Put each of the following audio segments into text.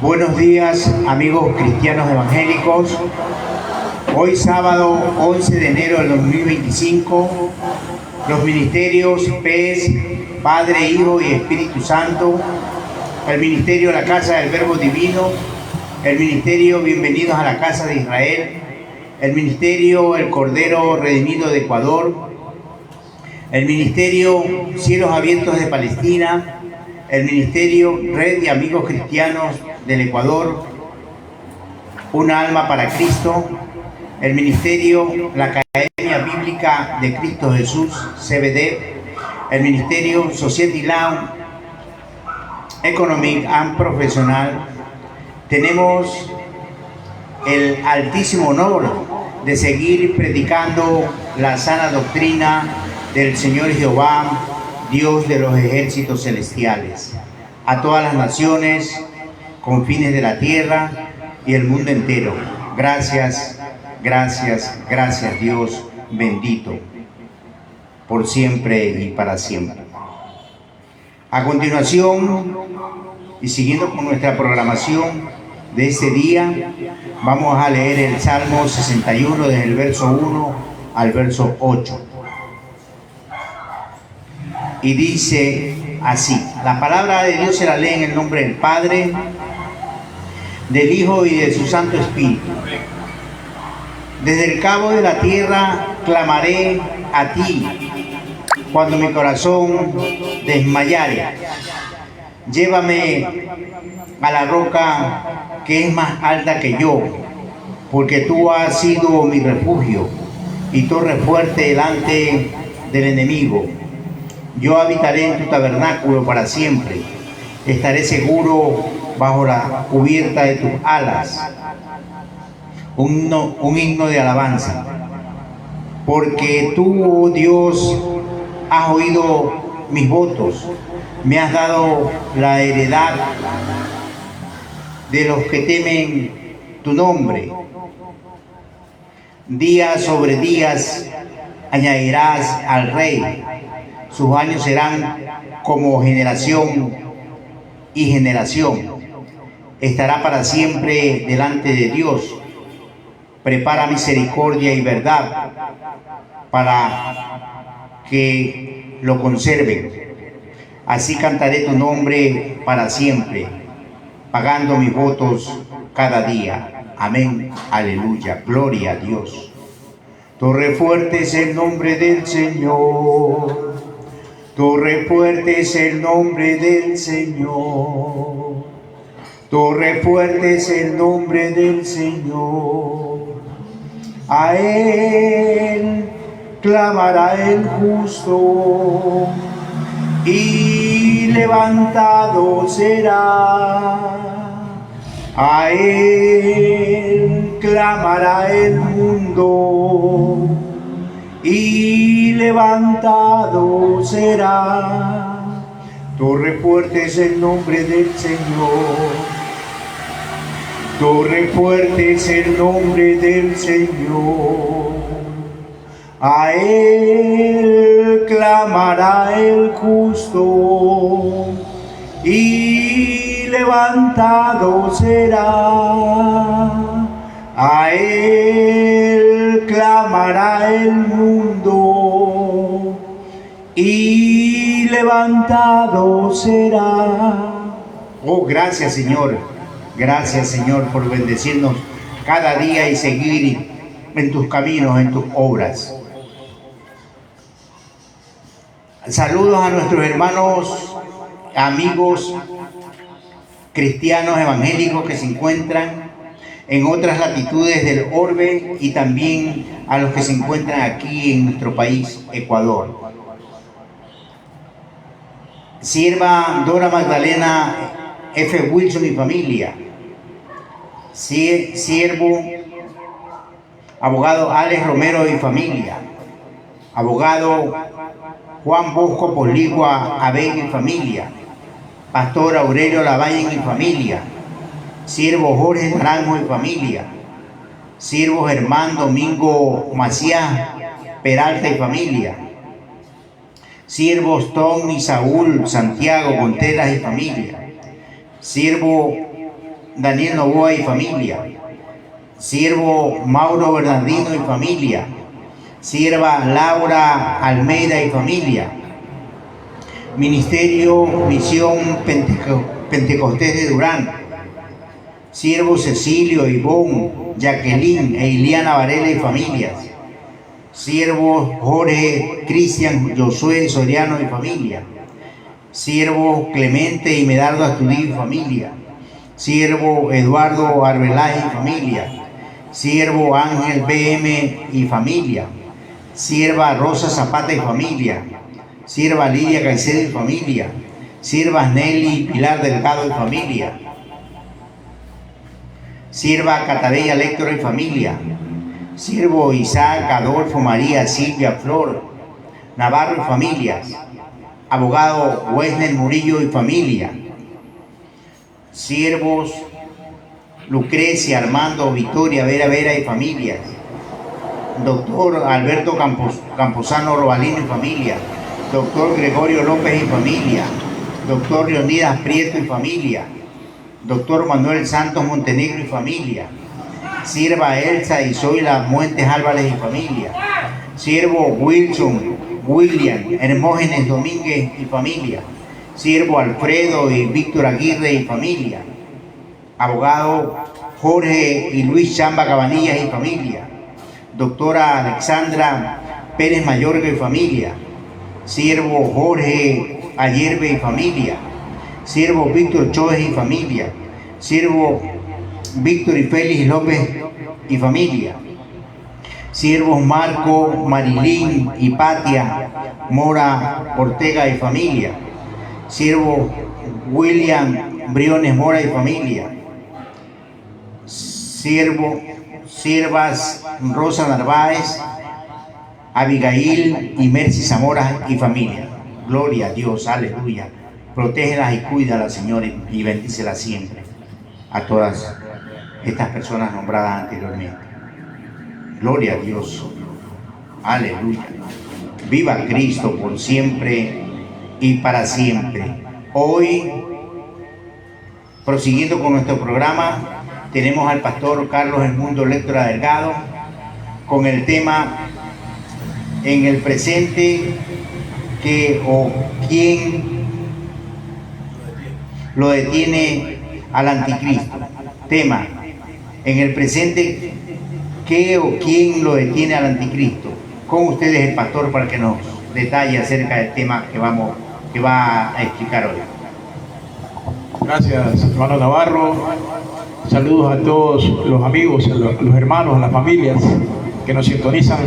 Buenos días, amigos cristianos evangélicos. Hoy sábado 11 de enero del 2025, los ministerios PES, Padre, Hijo y Espíritu Santo, el ministerio de la Casa del Verbo Divino, el ministerio Bienvenidos a la Casa de Israel, el ministerio El Cordero Redimido de Ecuador, el ministerio Cielos Abiertos de Palestina, el ministerio Red de Amigos Cristianos del Ecuador, Una Alma para Cristo, el ministerio La Academia Bíblica de Cristo Jesús, CBD, el ministerio Society Law, Economic and Professional. Tenemos el altísimo honor de seguir predicando la sana doctrina del Señor Jehová, Dios de los ejércitos celestiales, a todas las naciones, confines de la tierra y el mundo entero. Gracias, gracias, gracias Dios bendito, por siempre y para siempre. A continuación, y siguiendo con nuestra programación de este día, vamos a leer el Salmo 61 desde el verso 1 al verso 8. Y dice así: la palabra de Dios se la lee en el nombre del Padre, del Hijo y de su Santo Espíritu. Desde el cabo de la tierra clamaré a ti cuando mi corazón desmayare. Llévame a la roca que es más alta que yo, porque tú has sido mi refugio y torre fuerte delante del enemigo. Yo habitaré en tu tabernáculo para siempre. Estaré seguro bajo la cubierta de tus alas. Un himno de alabanza. Porque tú, oh Dios, has oído mis votos. Me has dado la heredad de los que temen tu nombre. Día sobre días añadirás al rey. Sus años serán como generación y generación. Estará para siempre delante de Dios. Prepara misericordia y verdad para que lo conserven. Así cantaré tu nombre para siempre, pagando mis votos cada día. Amén, aleluya, gloria a Dios. Torre fuerte es el nombre del Señor. Torre fuerte es el nombre del Señor. Torre fuerte es el nombre del Señor. A Él clamará el justo y levantado será. A Él clamará el mundo y levantado será. Torre fuerte es el nombre del Señor. Torre fuerte es el nombre del Señor. A Él clamará el justo y levantado será. A Él clamará el mundo y levantado será. Oh, gracias Señor, por bendecirnos cada día y seguir en tus caminos, en tus obras. Saludos a nuestros hermanos, amigos cristianos evangélicos que se encuentran en otras latitudes del orbe y también a los que se encuentran aquí en nuestro país, Ecuador. Sierva Dora Magdalena F. Wilson y familia. Siervo abogado Alex Romero y familia. Abogado Juan Bosco Posligua Abel y familia. Pastor Aurelio Lavalle y familia. Siervo Jorge Naranjo y familia. Siervo Germán Domingo Macías Peralta y familia. Siervos Tom y Saúl Santiago Contreras y familia. siervo Daniel Novoa y familia, siervo Mauro Bernardino y familia, sierva Laura Almeida y familia, Ministerio Misión Pentecostés de Durán, siervo Cecilio, Ivonne, Jacqueline e Iliana Varela y familias, siervo Jorge Cristian Josué Soriano y familia, siervo Clemente y Medardo Astudillo y familia, siervo Eduardo Arbeláez y familia, siervo Ángel BM y familia, sierva Rosa Zapata y familia, sierva Lidia Caicedo y familia, siervas Nelly y Pilar Delgado y familia, sierva Catabella Lector y familia, siervo Isaac Adolfo María Silvia Flor Navarro y familias, abogado Wesley Murillo y familia, siervos Lucrecia Armando Victoria Vera y familias, doctor Alberto Camposano Robalino y familia, doctor Gregorio López y familia, doctor Leonidas Prieto y familia, doctor Manuel Santos Montenegro y familia, sierva Elsa y Zoila Muentes Álvarez y familia, siervo William Hermógenes Domínguez y familia, siervo Alfredo y Víctor Aguirre y familia, abogado Jorge y Luis Chamba Cabanillas y familia, doctora Alexandra Pérez Mayorga y familia, siervo Jorge Ayerbe y familia, siervo Víctor Choes y familia, siervo Víctor y Félix López y familia, siervos Marco, Marilín y Patia Mora Ortega y familia, siervo William Briones Mora y familia, siervas Rosa Narváez, Abigail y Mercy Zamora y familia. Gloria a Dios, aleluya. Protégelas y cuídalas, Señor, y bendícelas siempre a todas estas personas nombradas anteriormente. Gloria a Dios, aleluya. Viva Cristo por siempre y para siempre. Hoy, prosiguiendo con nuestro programa, tenemos al pastor Carlos Edmundo Lectora Delgado con el tema en el presente, ¿qué o quién lo detiene al anticristo? Tema, en el presente, ¿qué o quién lo detiene al anticristo? Con ustedes el pastor para que nos detalle acerca del tema que va a explicar hoy. Gracias, hermano Navarro. Saludos a todos los amigos, los hermanos, las familias que nos sintonizan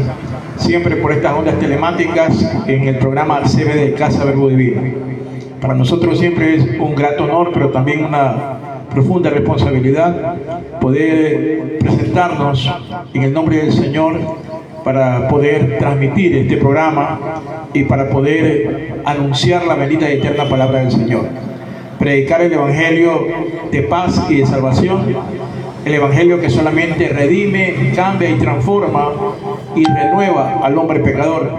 siempre por estas ondas telemáticas en el programa CBD Casa Verbo Divino. Para nosotros siempre es un grato honor, pero también una profunda responsabilidad poder presentarnos en el nombre del Señor para poder transmitir este programa y para poder anunciar la bendita y eterna palabra del Señor. Predicar el Evangelio de paz y de salvación, el Evangelio que solamente redime, cambia y transforma y renueva al hombre pecador.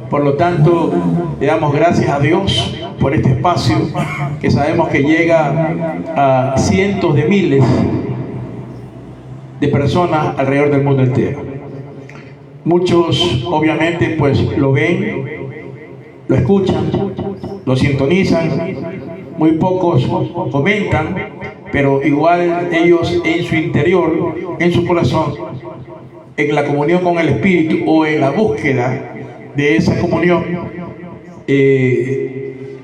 Por lo tanto, le damos gracias a Dios por este espacio que sabemos que llega a cientos de miles de personas alrededor del mundo entero. Muchos obviamente pues lo ven, lo escuchan, lo sintonizan, muy pocos comentan, pero igual ellos en su interior, en su corazón, en la comunión con el Espíritu o en la búsqueda de esa comunión,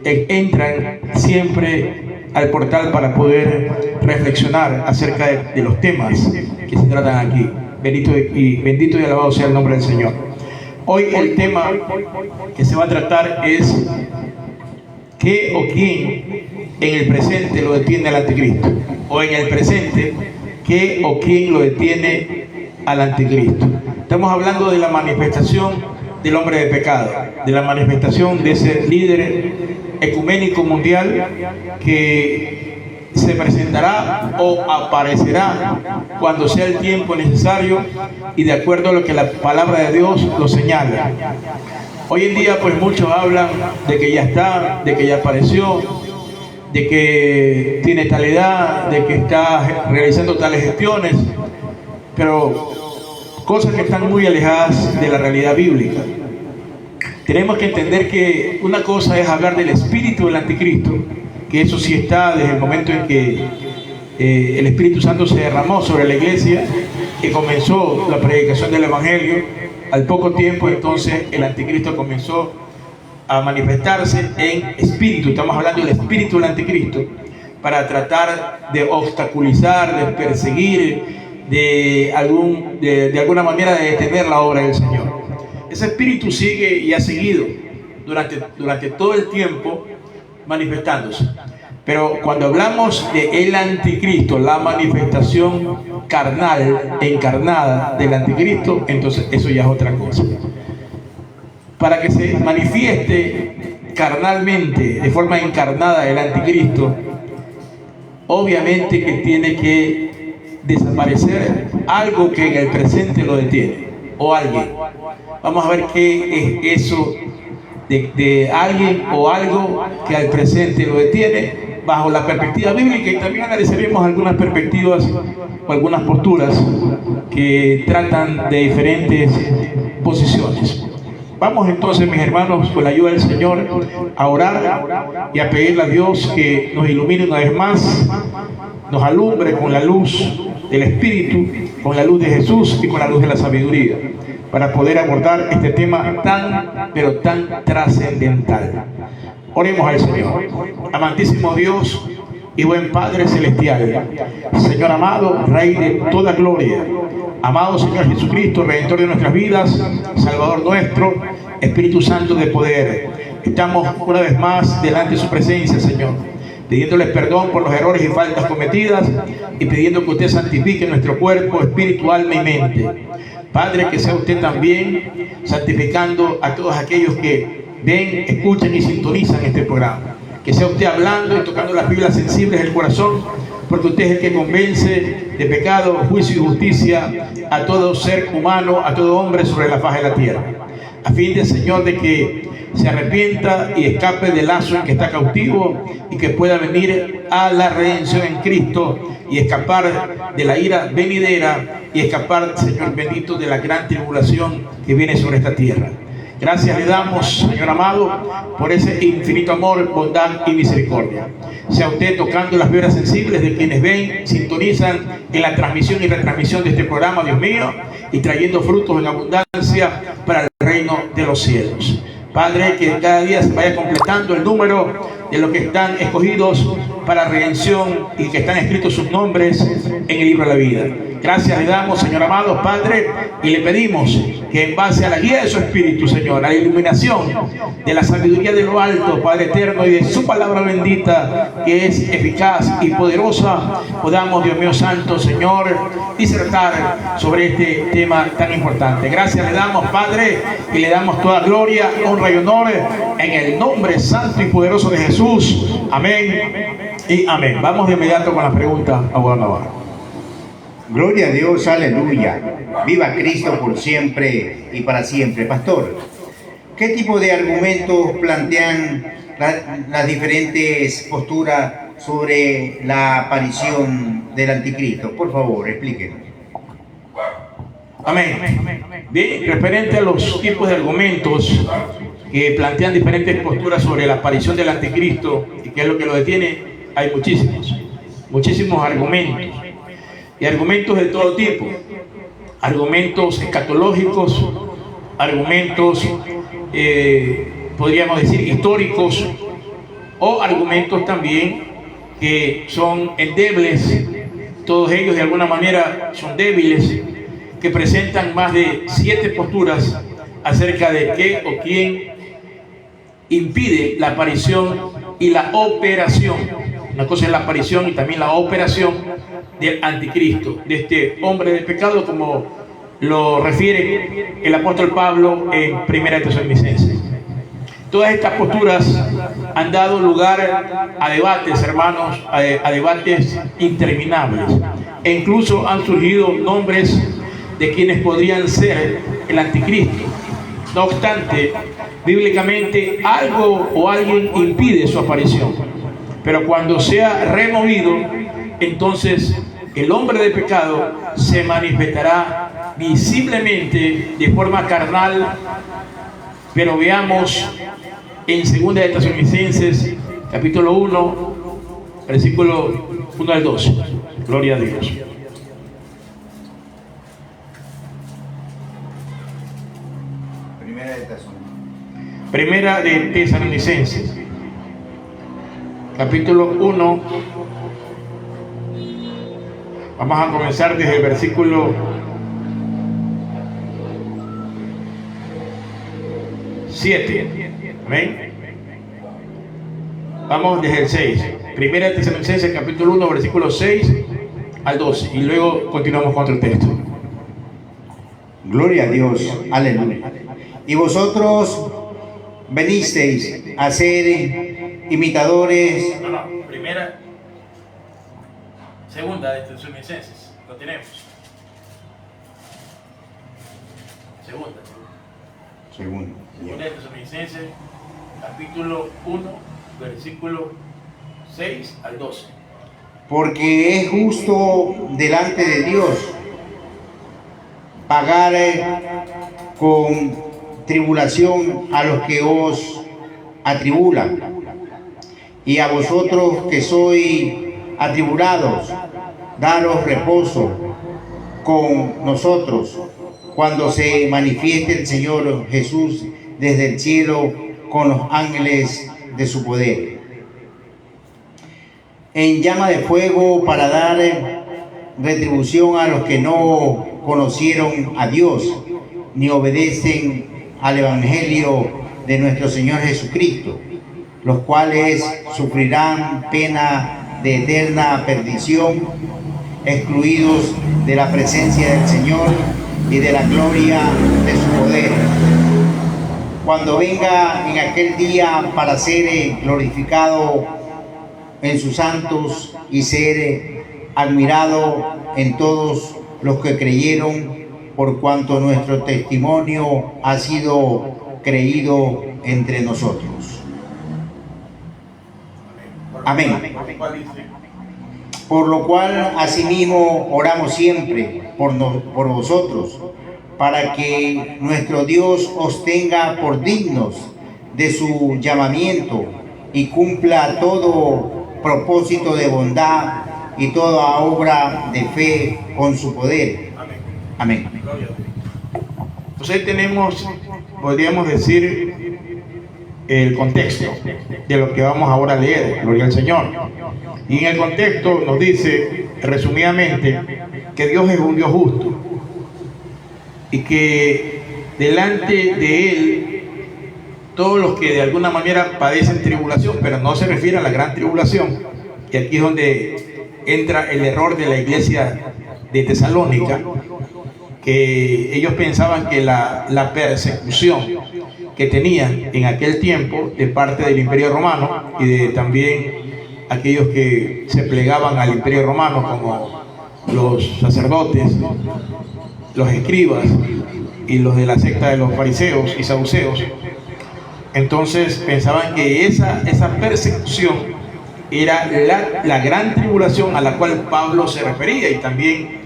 entran siempre al portal para poder reflexionar acerca de los temas que se tratan aquí. Bendito y alabado sea el nombre del Señor. Hoy el tema que se va a tratar es ¿qué o quién en el presente lo detiene al anticristo? O en el presente, ¿qué o quién lo detiene al anticristo? Estamos hablando de la manifestación del hombre de pecado, de la manifestación de ese líder ecuménico mundial que se presentará o aparecerá cuando sea el tiempo necesario y de acuerdo a lo que la palabra de Dios lo señala. Hoy en día pues muchos hablan de que ya está, de que ya apareció, de que tiene tal edad, de que está realizando tales gestiones, pero cosas que están muy alejadas de la realidad bíblica. Tenemos que entender que una cosa es hablar del espíritu del anticristo, que eso sí está desde el momento en que el Espíritu Santo se derramó sobre la iglesia y comenzó la predicación del Evangelio. Al poco tiempo entonces el anticristo comenzó a manifestarse en espíritu. Estamos hablando del espíritu del anticristo, para tratar de obstaculizar, de perseguir, de alguna manera de detener la obra del Señor. Ese espíritu sigue y ha seguido durante todo el tiempo manifestándose. Pero cuando hablamos de el anticristo, la manifestación carnal, encarnada del anticristo, entonces eso ya es otra cosa. Para que se manifieste carnalmente, de forma encarnada, el anticristo, obviamente que tiene que desaparecer algo que en el presente lo detiene, o alguien. Vamos a ver qué es eso de alguien o algo que al presente lo detiene bajo la perspectiva bíblica, y también analizaremos algunas perspectivas o algunas posturas que tratan de diferentes posiciones. Vamos entonces, mis hermanos, con la ayuda del Señor, a orar y a pedirle a Dios que nos ilumine una vez más, nos alumbre con la luz del Espíritu, con la luz de Jesús y con la luz de la sabiduría, para poder abordar este tema tan, pero tan trascendental. Oremos al Señor. Amantísimo Dios y buen Padre Celestial, Señor amado, Rey de toda gloria, amado Señor Jesucristo, Redentor de nuestras vidas, Salvador nuestro, Espíritu Santo de poder, estamos una vez más delante de su presencia, Señor, pidiéndole perdón por los errores y faltas cometidas y pidiendo que usted santifique nuestro cuerpo, espíritu, alma y mente. Padre, que sea usted también santificando a todos aquellos que ven, escuchan y sintonizan este programa. Que sea usted hablando y tocando las fibras sensibles del corazón, porque usted es el que convence de pecado, juicio y justicia a todo ser humano, a todo hombre sobre la faz de la tierra, a fin de, Señor, de que se arrepienta y escape del lazo en que está cautivo y que pueda venir a la redención en Cristo y escapar de la ira venidera y escapar, Señor bendito, de la gran tribulación que viene sobre esta tierra. Gracias le damos, Señor amado, por ese infinito amor, bondad y misericordia. Sea usted tocando las fibras sensibles de quienes ven, sintonizan en la transmisión y retransmisión de este programa, Dios mío, y trayendo frutos en abundancia para el reino de los cielos. Padre, que cada día se vaya completando el número de los que están escogidos para redención y que están escritos sus nombres en el libro de la vida. Gracias le damos, Señor amado, Padre, y le pedimos que en base a la guía de su Espíritu, Señor, a la iluminación de la sabiduría de lo alto, Padre eterno, y de su palabra bendita, que es eficaz y poderosa, podamos, Dios mío santo, Señor, disertar sobre este tema tan importante. Gracias le damos, Padre, y le damos toda gloria, honra y honor en el nombre santo y poderoso de Jesús. Amén y amén. Vamos de inmediato con la pregunta, abogado Navarro. Gloria a Dios, aleluya. Viva Cristo por siempre y para siempre. Pastor, ¿qué tipo de argumentos plantean las diferentes posturas sobre la aparición del anticristo? Por favor, explíquenos. Amén. Bien, referente a los tipos de argumentos que plantean diferentes posturas sobre la aparición del anticristo y qué es lo que lo detiene, hay muchísimos argumentos. Y argumentos de todo tipo, argumentos escatológicos, argumentos, podríamos decir, históricos, o argumentos también que son endebles. Todos ellos de alguna manera son débiles, que presentan más de 7 posturas acerca de qué o quién impide la aparición y la operación. Una cosa es la aparición y también la operación del anticristo, de este hombre del pecado, como lo refiere el apóstol Pablo en 1 Tesalonicenses. Todas estas posturas han dado lugar a debates, hermanos, a debates interminables, e incluso han surgido nombres de quienes podrían ser el anticristo. No obstante, bíblicamente algo o alguien impide su aparición. Pero cuando sea removido, entonces el hombre de pecado se manifestará visiblemente de forma carnal. Pero veamos en 2 de Tesalonicenses, capítulo 1, versículo 1 al 12. Gloria a Dios. Primera de Tesalonicenses, capítulo 1. Vamos a comenzar desde el versículo 7. ¿Amén? Vamos desde el 6. Primera de Tesalonicenses, capítulo 1, versículo 6 al 12. Y luego continuamos con otro texto. Gloria a Dios. Aleluya. Y vosotros venisteis a ser imitadores. Segunda de Tesalonicenses, lo tenemos. Segunda de Tesalonicenses, capítulo 1, versículo 6 al 12. Porque es justo delante de Dios pagar con tribulación a los que os atribulan, y a vosotros que sois atribulados, daros reposo con nosotros cuando se manifieste el Señor Jesús desde el cielo con los ángeles de su poder, en llama de fuego, para dar retribución a los que no conocieron a Dios ni obedecen al Evangelio de nuestro Señor Jesucristo, los cuales sufrirán pena de eterna perdición, excluidos de la presencia del Señor y de la gloria de su poder, cuando venga en aquel día para ser glorificado en sus santos y ser admirado en todos los que creyeron, por cuanto nuestro testimonio ha sido creído entre nosotros. Amén. Por lo cual, asimismo, oramos siempre por vosotros, para que nuestro Dios os tenga por dignos de su llamamiento y cumpla todo propósito de bondad y toda obra de fe con su poder. Amén. Entonces tenemos, podríamos decir, el contexto de lo que vamos ahora a leer, gloria al Señor. Y en el contexto nos dice, resumidamente, que Dios es un Dios justo y que delante de Él todos los que de alguna manera padecen tribulación, pero no se refiere a la gran tribulación, y aquí es donde entra el error de la iglesia de Tesalónica, que ellos pensaban que la persecución que tenían en aquel tiempo de parte del Imperio Romano y de también aquellos que se plegaban al Imperio Romano, como los sacerdotes, los escribas y los de la secta de los fariseos y saduceos, entonces pensaban que esa persecución era la gran tribulación a la cual Pablo se refería, y también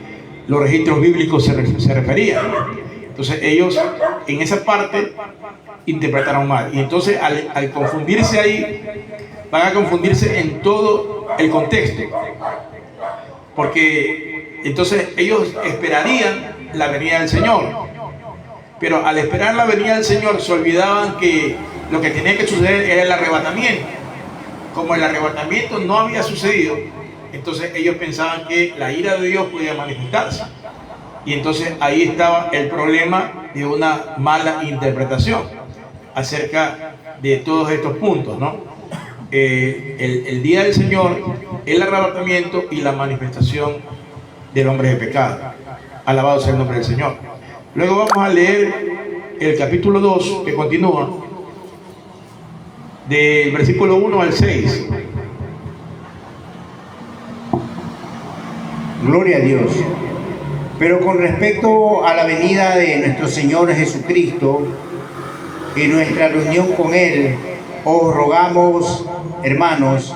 los registros bíblicos se referían. Entonces ellos en esa parte interpretaron mal, y entonces al confundirse ahí, van a confundirse en todo el contexto, porque entonces ellos esperarían la venida del Señor, pero al esperar la venida del Señor se olvidaban que lo que tenía que suceder era el arrebatamiento. Como el arrebatamiento no había sucedido, entonces ellos pensaban que la ira de Dios podía manifestarse, y entonces ahí estaba el problema de una mala interpretación acerca de todos estos puntos, ¿no? El día del Señor, el arrebatamiento y la manifestación del hombre de pecado. Alabado sea el nombre del Señor. Luego vamos a leer el capítulo 2, que continúa del versículo 1 al 6. Gloria a Dios. Pero con respecto a la venida de nuestro Señor Jesucristo y nuestra reunión con Él, os rogamos, hermanos,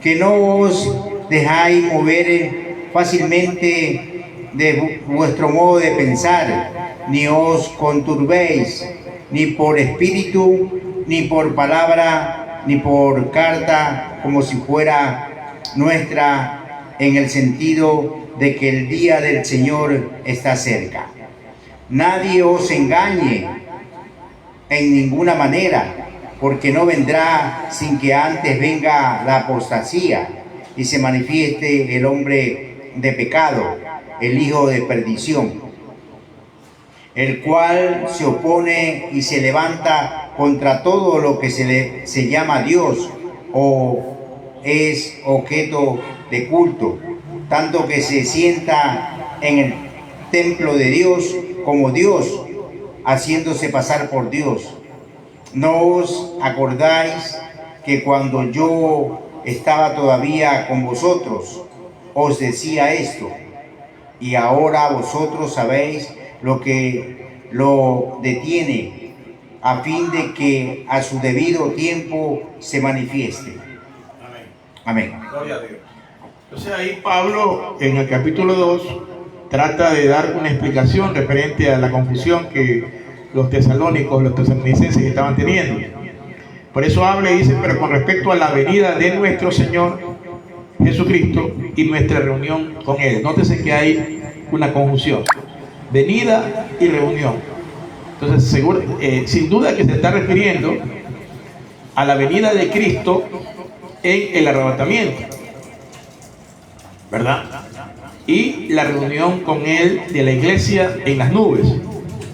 que no os dejáis mover fácilmente de vuestro modo de pensar, ni os conturbéis, ni por espíritu, ni por palabra, ni por carta, como si fuera nuestra, en el sentido de que el día del Señor está cerca. Nadie os engañe en ninguna manera, porque no vendrá sin que antes venga la apostasía y se manifieste el hombre de pecado, el hijo de perdición, el cual se opone y se levanta contra todo lo que se llama Dios o es objeto de culto, tanto que se sienta en el templo de Dios como Dios, haciéndose pasar por Dios. ¿No os acordáis que cuando yo estaba todavía con vosotros, os decía esto? Y ahora vosotros sabéis lo que lo detiene, a fin de que a su debido tiempo se manifieste. Amén. Gloria a Dios. Entonces ahí Pablo, en el capítulo 2, trata de dar una explicación referente a la confusión que los tesalónicos, los tesalonicenses estaban teniendo. Por eso habla y dice, pero con respecto a la venida de nuestro Señor Jesucristo y nuestra reunión con Él. Nótese que hay una confusión. Venida y reunión. Entonces, sin duda que se está refiriendo a la venida de Cristo en el arrebatamiento, ¿verdad? Y la reunión con Él de la iglesia en las nubes,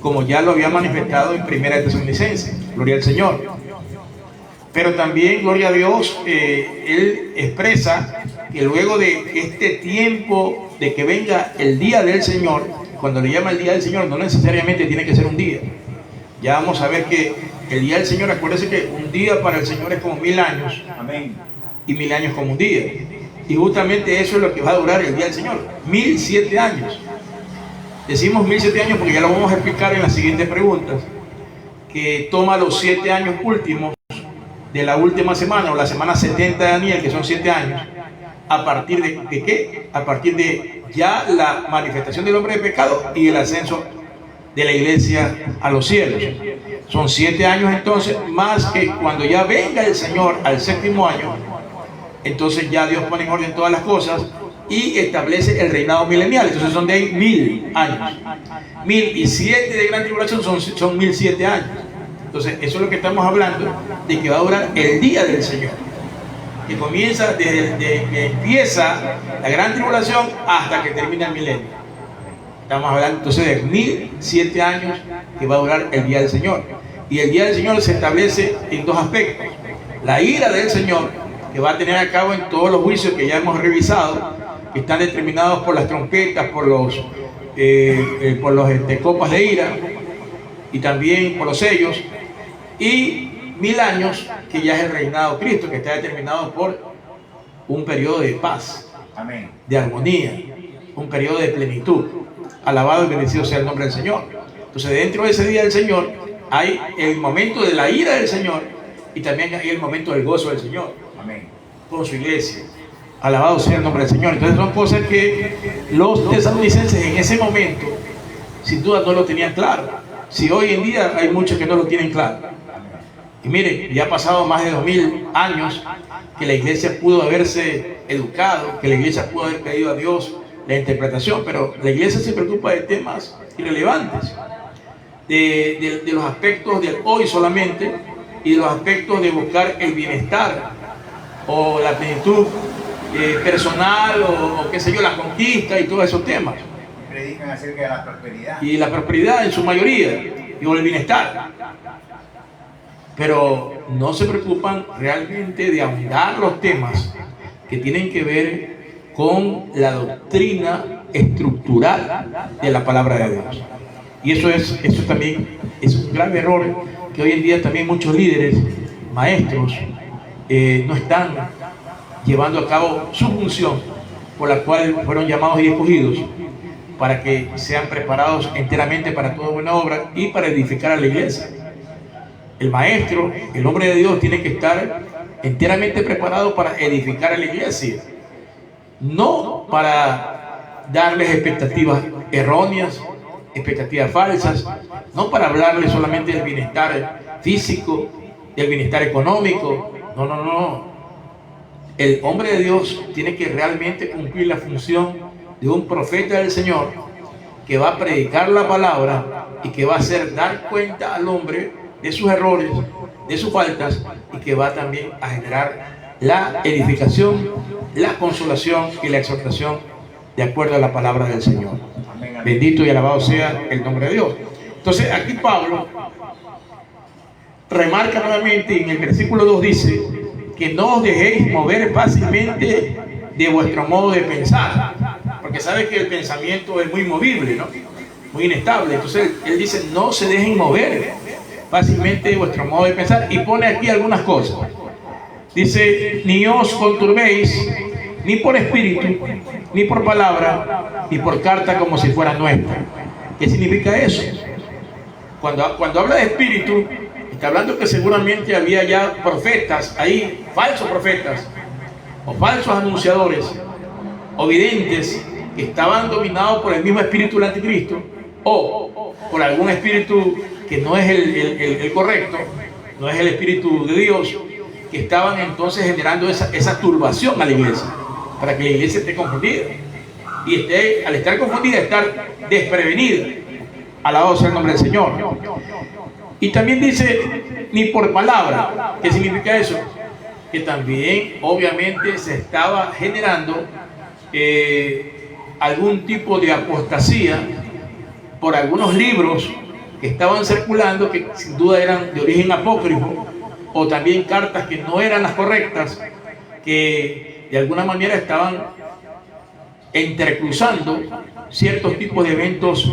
como ya lo había manifestado en Primera de Tesalonicenses. Gloria al Señor. Pero también, gloria a Dios, Él expresa que luego de este tiempo de que venga el día del Señor, cuando le llama el día del Señor, no necesariamente tiene que ser un día. Ya vamos a ver que el día del Señor, acuérdense que un día para el Señor es como 1000 años. Amén. Y 1000 años como un día. Y justamente eso es lo que va a durar el día del Señor. 1007 años. Decimos 1007 años porque ya lo vamos a explicar en las siguientes preguntas. Que toma los 7 años últimos de la última semana, o la semana 70 de Daniel, que son 7 años. ¿A partir de qué? A partir de ya la manifestación del hombre de pecado y el ascenso de la iglesia a los cielos. Son 7 años entonces, más que cuando ya venga el Señor al 7º año, entonces ya Dios pone en orden todas las cosas y establece el reinado milenial. Entonces son de ahí 1000 años. 1007 de gran tribulación son 1007 años. Entonces eso es lo que estamos hablando, de que va a durar el día del Señor, que comienza desde que empieza la gran tribulación hasta que termina el milenio. Estamos hablando entonces de 1007 años que va a durar el día del Señor. Y el día del Señor se establece en dos aspectos: la ira del Señor, que va a tener a cabo en todos los juicios que ya hemos revisado, que están determinados por las trompetas, por los copas de ira, y también por los sellos, y 1000 años, que ya es el reinado de Cristo, que está determinado por un periodo de paz, Amén, de armonía, un periodo de plenitud. Alabado y bendecido sea el nombre del Señor. Entonces, dentro de ese día del Señor hay el momento de la ira del Señor y también hay el momento del gozo del Señor. amén, Con su iglesia. Alabado sea el nombre del Señor. Entonces son cosas que los tesalonicenses en ese momento sin duda no lo tenían claro. Si hoy en día hay muchos que no lo tienen claro. Y miren, ya ha pasado más de 2000 años que la iglesia pudo haberse educado, que la iglesia pudo haber pedido a Dios la interpretación, pero la iglesia se preocupa de temas irrelevantes, de los aspectos del hoy solamente, y de los aspectos de buscar el bienestar o la plenitud personal o qué sé yo, la conquista y todos esos temas. Predican acerca de la prosperidad. Y la prosperidad en su mayoría, y el bienestar. Pero no se preocupan realmente de ahondar los temas que tienen que ver con la doctrina estructural de la palabra de Dios. Y eso también es un grave error que hoy en día también muchos líderes, maestros, no están llevando a cabo su función por la cual fueron llamados y escogidos, para que sean preparados enteramente para toda buena obra y para edificar a la iglesia. El maestro, el hombre de Dios, tiene que estar enteramente preparado para edificar a la iglesia, no para darles expectativas erróneas, expectativas falsas, no para hablarles solamente del bienestar físico, del bienestar económico. No, no, no. El hombre de Dios tiene que realmente cumplir la función de un profeta del Señor, que va a predicar la palabra y que va a hacer dar cuenta al hombre de sus errores, de sus faltas, y que va también a generar la edificación, la consolación y la exhortación de acuerdo a la palabra del Señor. Bendito y alabado sea el nombre de Dios. Entonces aquí Pablo remarca nuevamente, en el versículo 2 dice que no os dejéis mover fácilmente de vuestro modo de pensar, porque sabe que el pensamiento es muy movible, ¿no? Muy inestable. Entonces él dice, no se dejen mover fácilmente de vuestro modo de pensar, y pone aquí algunas cosas. Dice, ni os conturbéis ni por espíritu, ni por palabra, ni por carta como si fuera nuestra. ¿Qué significa eso? Cuando habla de espíritu, está hablando que seguramente había ya profetas ahí, falsos profetas, o falsos anunciadores, o videntes, que estaban dominados por el mismo espíritu del anticristo, o por algún espíritu que no es el correcto, no es el espíritu de Dios, que estaban entonces generando esa turbación a la iglesia, para que la iglesia esté confundida, y al estar confundida, estar desprevenida. Alabado sea el nombre del Señor. Y también dice, ni por palabra. ¿Qué significa eso? Que también obviamente se estaba generando algún tipo de apostasía por algunos libros que estaban circulando, que sin duda eran de origen apócrifo, o también cartas que no eran las correctas, que de alguna manera estaban entrecruzando ciertos tipos de eventos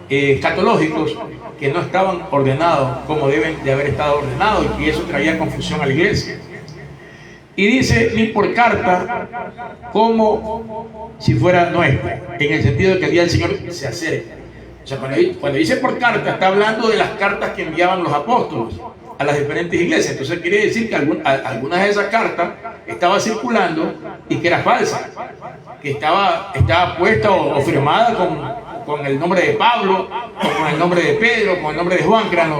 escatológicos que no estaban ordenados como deben de haber estado ordenados, y eso traía confusión a la iglesia. Y dice, ni por carta como si fuera nuestra, en el sentido de que el día del Señor se acerca. O sea, cuando dice por carta, está hablando de las cartas que enviaban los apóstoles a las diferentes iglesias. Entonces quiere decir que algunas de esas cartas estaban circulando y que era falsa, que estaba puesta o firmada con el nombre de Pablo, o con el nombre de Pedro, con el nombre de Juan, que eran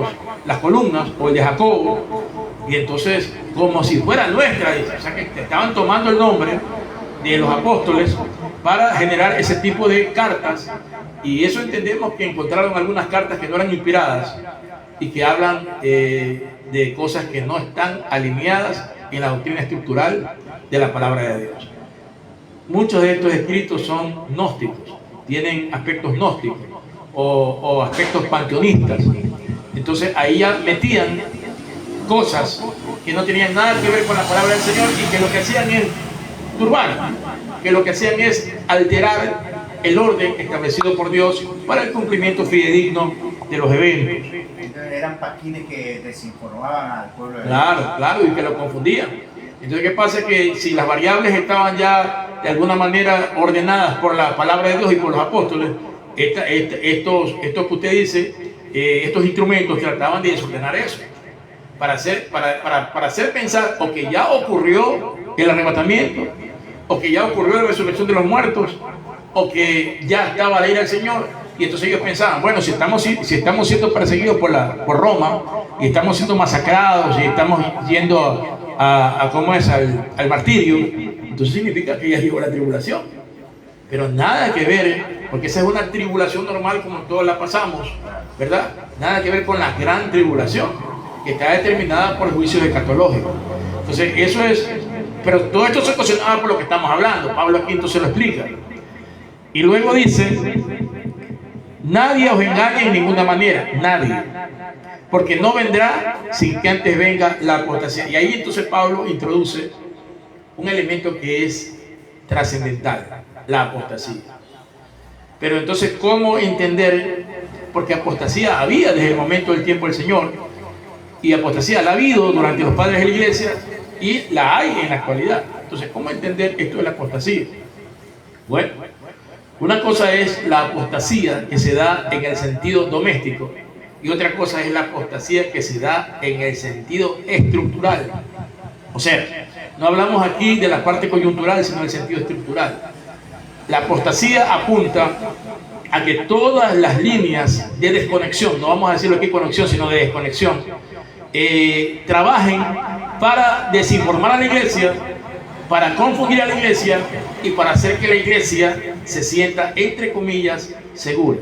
las columnas, o el de Jacobo, y entonces como si fuera nuestra, o sea que estaban tomando el nombre de los apóstoles para generar ese tipo de cartas. Y eso entendemos que encontraron algunas cartas que no eran inspiradas y que hablan de cosas que no están alineadas en la doctrina estructural de la palabra de Dios. Muchos de estos escritos son gnósticos, tienen aspectos gnósticos o aspectos panteonistas. Entonces ahí ya metían cosas que no tenían nada que ver con la palabra del Señor, y que lo que hacían es turbar, que lo que hacían es alterar el orden establecido por Dios para el cumplimiento fidedigno de los eventos. Eran paquines que desinformaban al pueblo de Claro, y que lo confundían. Entonces, ¿qué pasa? Que si las variables estaban ya de alguna manera ordenadas por la palabra de Dios y por los apóstoles, estos que usted dice, estos instrumentos trataban de desordenar eso, para hacer pensar o que ya ocurrió el arrebatamiento, o que ya ocurrió la resurrección de los muertos, o que ya estaba la ira del Señor. Y entonces ellos pensaban, bueno, si estamos siendo perseguidos por Roma, y estamos siendo masacrados, y estamos yendo al martirio, entonces significa que ya llegó la tribulación. Pero nada que ver, porque esa es una tribulación normal como todos la pasamos, ¿verdad? Nada que ver con la gran tribulación, que está determinada por juicios escatológicos. Entonces eso es, pero todo esto se ocasionaba por lo que estamos hablando. Pablo aquí entonces lo explica. Y luego dice, nadie os engañe en ninguna manera, nadie, porque no vendrá sin que antes venga la apostasía. Y ahí entonces Pablo introduce un elemento que es trascendental, la apostasía. Pero entonces, ¿cómo entender? Porque apostasía había desde el momento del tiempo del Señor, y apostasía la ha habido durante los padres de la iglesia, y la hay en la actualidad. Entonces, ¿cómo entender esto de la apostasía? Bueno, una cosa es la apostasía que se da en el sentido doméstico, y otra cosa es la apostasía que se da en el sentido estructural. O sea, no hablamos aquí de la parte coyuntural, sino del sentido estructural. La apostasía apunta a que todas las líneas de desconexión, no vamos a decirlo aquí conexión, sino de desconexión, trabajen para desinformar a la iglesia, para confundir a la iglesia y para hacer que la iglesia se sienta, entre comillas, segura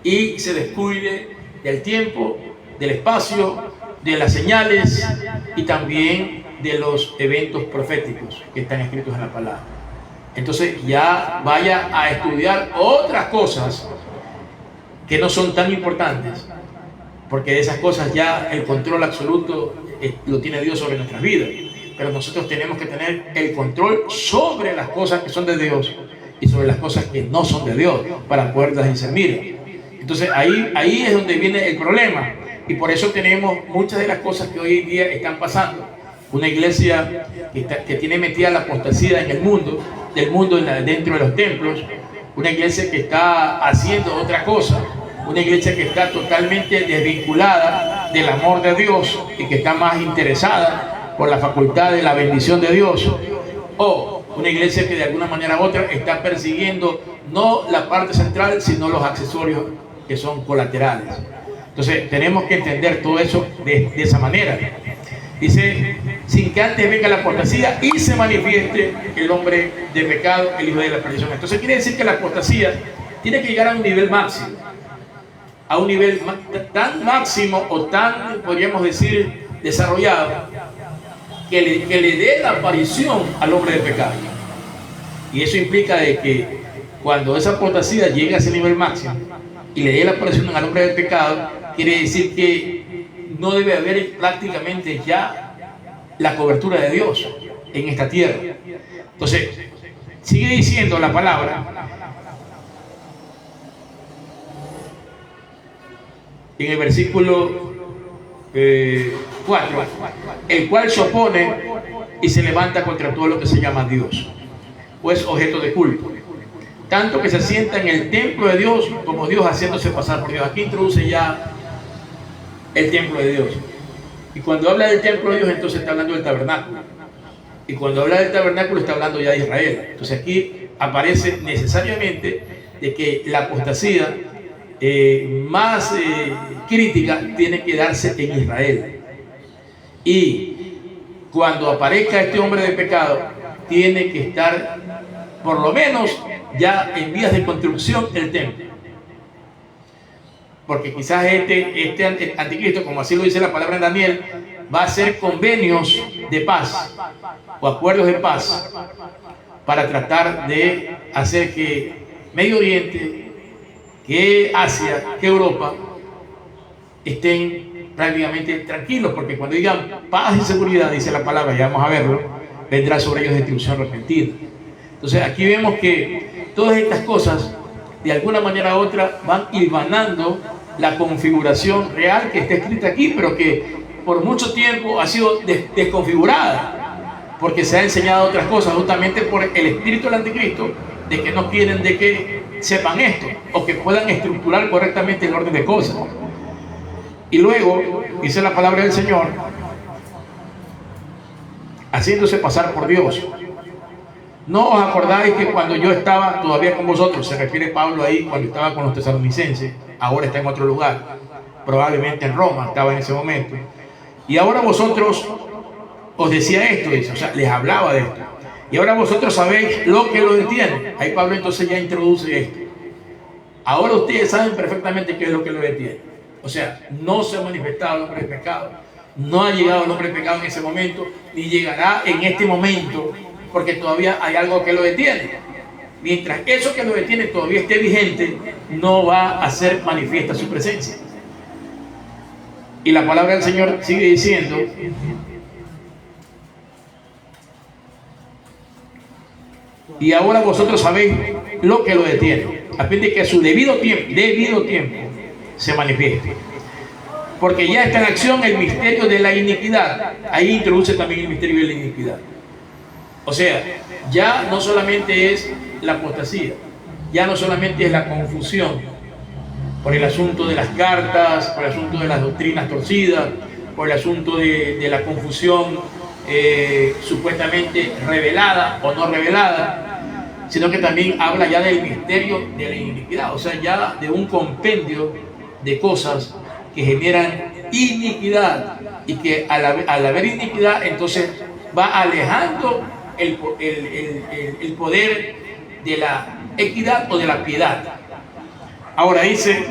y se descuide del tiempo, del espacio, de las señales y también de los eventos proféticos que están escritos en la palabra. Entonces ya vaya a estudiar otras cosas que no son tan importantes, porque de esas cosas ya el control absoluto lo tiene Dios sobre nuestras vidas, pero nosotros tenemos que tener el control sobre las cosas que son de Dios y sobre las cosas que no son de Dios para poderlas discernir. Entonces ahí es donde viene el problema, y por eso tenemos muchas de las cosas que hoy en día están pasando. Una iglesia que tiene metida la apostasía en el mundo, dentro de los templos, una iglesia que está haciendo otra cosa, una iglesia que está totalmente desvinculada del amor de Dios y que está más interesada por la facultad de la bendición de Dios, o una iglesia que de alguna manera u otra está persiguiendo no la parte central, sino los accesorios que son colaterales. Entonces tenemos que entender todo eso de esa manera. Dice, sin que antes venga la apostasía y se manifieste el hombre de pecado, el hijo de la perdición. Entonces quiere decir que la apostasía tiene que llegar a un nivel máximo, a un nivel tan máximo o tan, podríamos decir, desarrollado, que le dé la aparición al hombre de pecado. Y eso implica de que cuando esa apostasía llegue a ese nivel máximo y le dé la aparición al hombre de pecado, quiere decir que no debe haber prácticamente ya la cobertura de Dios en esta tierra. Entonces, sigue diciendo la palabra en el versículo 4, el cual se opone y se levanta contra todo lo que se llama Dios, o es objeto de culto, tanto que se sienta en el templo de Dios como Dios haciéndose pasar por Dios. Aquí introduce ya el templo de Dios. Y cuando habla del templo de Dios, entonces está hablando del tabernáculo. Y cuando habla del tabernáculo, está hablando ya de Israel. Entonces aquí aparece necesariamente de que la apostasía más crítica tiene que darse en Israel. Y cuando aparezca este hombre de pecado, tiene que estar por lo menos ya en vías de construcción el templo. Porque quizás este anticristo, como así lo dice la palabra en Daniel, va a hacer convenios de paz o acuerdos de paz para tratar de hacer que Medio Oriente, que Asia, que Europa estén prácticamente tranquilos, porque cuando digan paz y seguridad, dice la palabra, ya vamos a verlo, vendrá sobre ellos destrucción repentina. Entonces aquí vemos que todas estas cosas de alguna manera u otra van hilvanando la configuración real que está escrita aquí, pero que por mucho tiempo ha sido desconfigurada, porque se ha enseñado otras cosas, justamente por el espíritu del anticristo, de que no quieren de que sepan esto, o que puedan estructurar correctamente el orden de cosas. Y luego, dice la palabra del Señor, haciéndose pasar por Dios. ¿No os acordáis que cuando yo estaba todavía con vosotros, se refiere Pablo ahí, cuando estaba con los tesalonicenses, ahora está en otro lugar, probablemente en Roma, estaba en ese momento, y ahora vosotros os decía esto, dice, o sea, les hablaba de esto, y ahora vosotros sabéis lo que lo detiene? Ahí Pablo entonces ya introduce esto. Ahora ustedes saben perfectamente qué es lo que lo detiene. O sea, no se ha manifestado el hombre de pecado, no ha llegado el hombre de pecado en ese momento, ni llegará en este momento, porque todavía hay algo que lo detiene. Mientras eso que lo detiene todavía esté vigente, no va a hacer manifiesta su presencia. Y la palabra del Señor sigue diciendo, y ahora vosotros sabéis lo que lo detiene, a fin de que a su debido tiempo se manifieste. Porque ya está en acción el misterio de la iniquidad. Ahí introduce también el misterio de la iniquidad. O sea, ya no solamente es la apostasía, ya no solamente es la confusión por el asunto de las cartas, por el asunto de las doctrinas torcidas, por el asunto de la confusión supuestamente revelada o no revelada, sino que también habla ya del misterio de la iniquidad, o sea, ya de un compendio de cosas que generan iniquidad, y que al haber iniquidad, entonces va alejando el poder de la equidad o de la piedad. Ahora dice: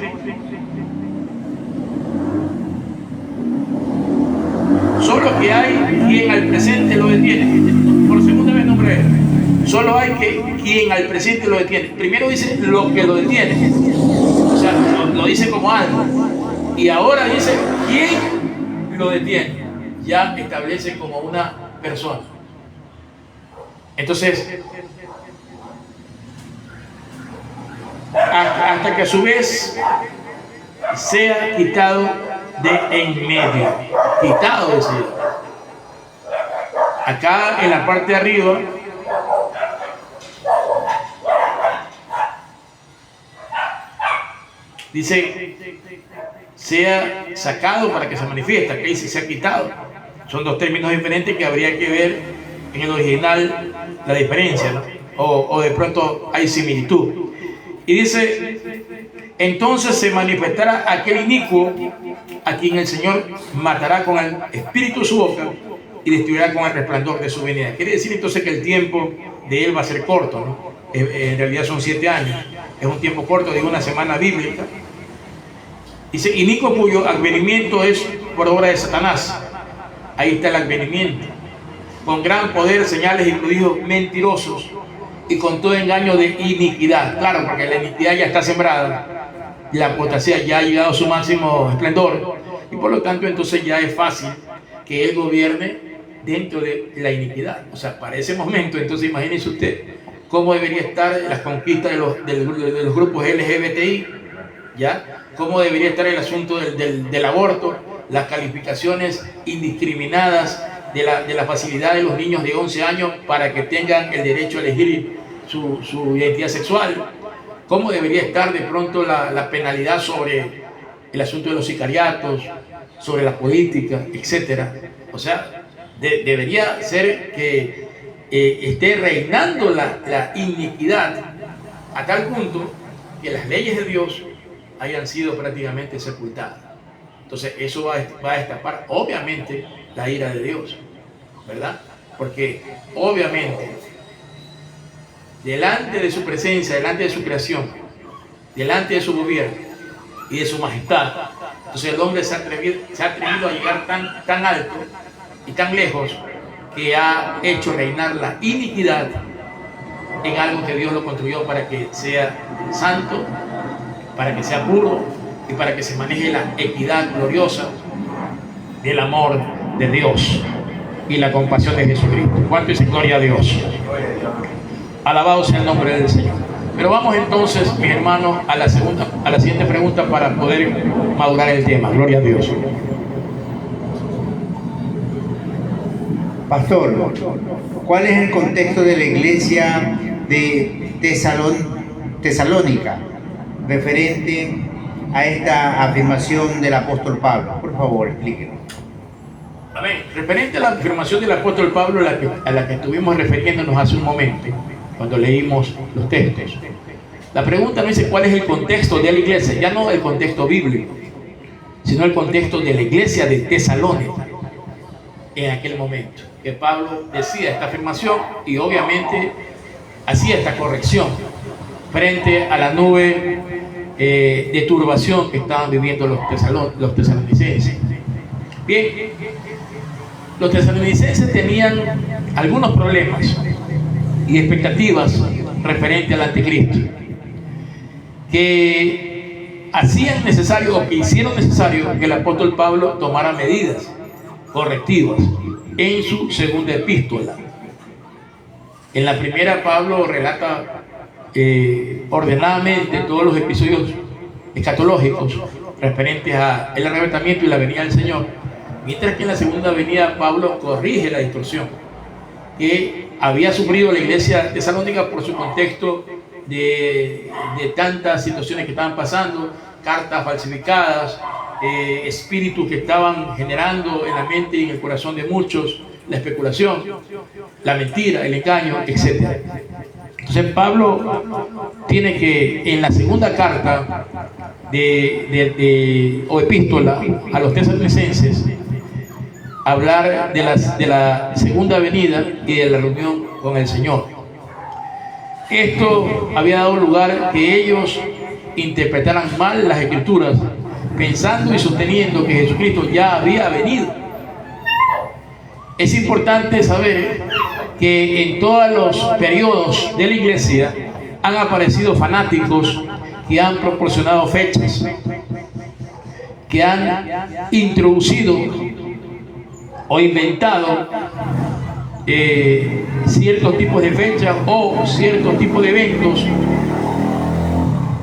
solo que hay quien al presente lo detiene. Por segunda vez nombre él. Solo hay quien al presente lo detiene. Primero dice lo que lo detiene, o sea, lo dice como algo, y ahora dice quién lo detiene. Ya establece como una persona. Entonces, hasta que a su vez sea quitado de en medio. Quitado, decía. Acá en la parte de arriba dice sea sacado para que se manifieste. Acá dice sea quitado. Son dos términos diferentes que habría que ver en el original la diferencia, ¿no? O de pronto hay similitud. Y dice: entonces se manifestará aquel inicuo a quien el Señor matará con el espíritu de su boca y destruirá con el resplandor de su venida. Quiere decir entonces que el tiempo de él va a ser corto, ¿no? En realidad son 7 años. Es un tiempo corto de una semana bíblica. Dice: inicuo cuyo advenimiento es por obra de Satanás. Ahí está el advenimiento. Con gran poder, señales y prodigios mentirosos, y con todo engaño de iniquidad. Claro, porque la iniquidad ya está sembrada, la apostasía ya ha llegado a su máximo esplendor, y por lo tanto entonces ya es fácil que él gobierne dentro de la iniquidad. O sea, para ese momento, entonces imagínense usted cómo debería estar las conquistas de los grupos LGBTI, ¿ya? Cómo debería estar el asunto del aborto, las calificaciones indiscriminadas de la facilidad de los niños de 11 años para que tengan el derecho a elegir su identidad sexual. ¿Cómo debería estar de pronto la penalidad sobre el asunto de los sicariatos, sobre la política, etcétera? O sea, debería ser que esté reinando la iniquidad a tal punto que las leyes de Dios hayan sido prácticamente sepultadas. Entonces eso va a destapar obviamente la ira de Dios, ¿verdad? Porque obviamente delante de su presencia, delante de su creación, delante de su gobierno y de su majestad, entonces el hombre se ha atrevido a llegar tan alto y tan lejos, que ha hecho reinar la iniquidad en algo que Dios lo construyó para que sea santo, para que sea puro y para que se maneje la equidad gloriosa del amor de Dios y la compasión de Jesucristo. ¿Cuánto dice gloria a Dios? Alabado sea el nombre del Señor. Pero vamos entonces, mis hermanos, a la siguiente pregunta para poder madurar el tema. Gloria a Dios. Pastor, ¿cuál es el contexto de la iglesia de Tesalónica referente a esta afirmación del apóstol Pablo? Por favor, explíquenos. Amén. Referente a la afirmación del apóstol Pablo, a la que estuvimos refiriéndonos hace un momento, cuando leímos los textos. La pregunta no dice cuál es el contexto de la iglesia, ya no el contexto bíblico, sino el contexto de la iglesia de Tesalónica en aquel momento, que Pablo decía esta afirmación y obviamente hacía esta corrección frente a la nube de turbación que estaban viviendo los tesalonicenses. Bien, los tesalonicenses tenían algunos problemas y expectativas referente al anticristo, que hacían necesario o que hicieron necesario que el apóstol Pablo tomara medidas correctivas en su segunda epístola. En la primera, Pablo relata ordenadamente todos los episodios escatológicos referentes al arrebatamiento y la venida del Señor, mientras que en la segunda venida Pablo corrige la distorsión que había sufrido la iglesia tesalónica por su contexto de tantas situaciones que estaban pasando, cartas falsificadas, espíritus que estaban generando en la mente y en el corazón de muchos la especulación, la mentira, el engaño, etc. Entonces Pablo tiene que, en la segunda carta o epístola a los tesalonicenses, hablar de la segunda venida y de la reunión con el Señor. Esto había dado lugar a que ellos interpretaran mal las Escrituras, pensando y sosteniendo que Jesucristo ya había venido. Es importante saber que en todos los periodos de la iglesia han aparecido fanáticos que han proporcionado fechas, que han introducido o inventado ciertos tipos de fechas o ciertos tipos de eventos,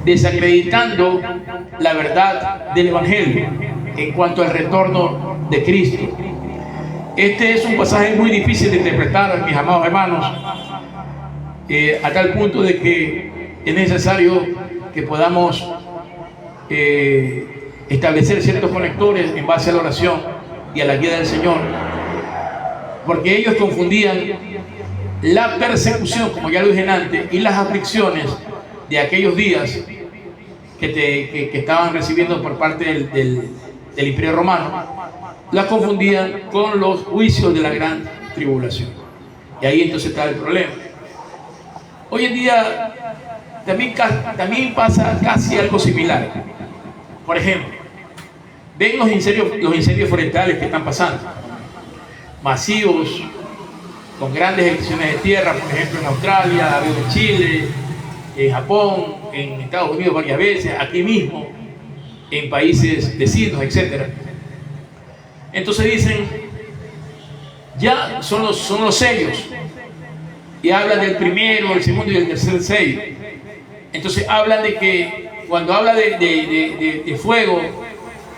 desacreditando la verdad del Evangelio en cuanto al retorno de Cristo. Este es un pasaje muy difícil de interpretar, mis amados hermanos, a tal punto de que es necesario que podamos establecer ciertos conectores en base a la oración y a la guía del Señor, porque ellos confundían la persecución, como ya lo dije antes, y las aflicciones de aquellos días que estaban recibiendo por parte del Imperio Romano, las confundían con los juicios de la gran tribulación. Y ahí entonces está el problema. Hoy en día también pasa casi algo similar. Por ejemplo, ven los incendios forestales que están pasando, masivos, con grandes extensiones de tierra, por ejemplo en Australia, ha habido en Chile, en Japón, en Estados Unidos varias veces, aquí mismo, en países vecinos, etc. Entonces dicen, ya son los sellos, y hablan del primero, el segundo y el tercer sello. Entonces hablan de que cuando habla de fuego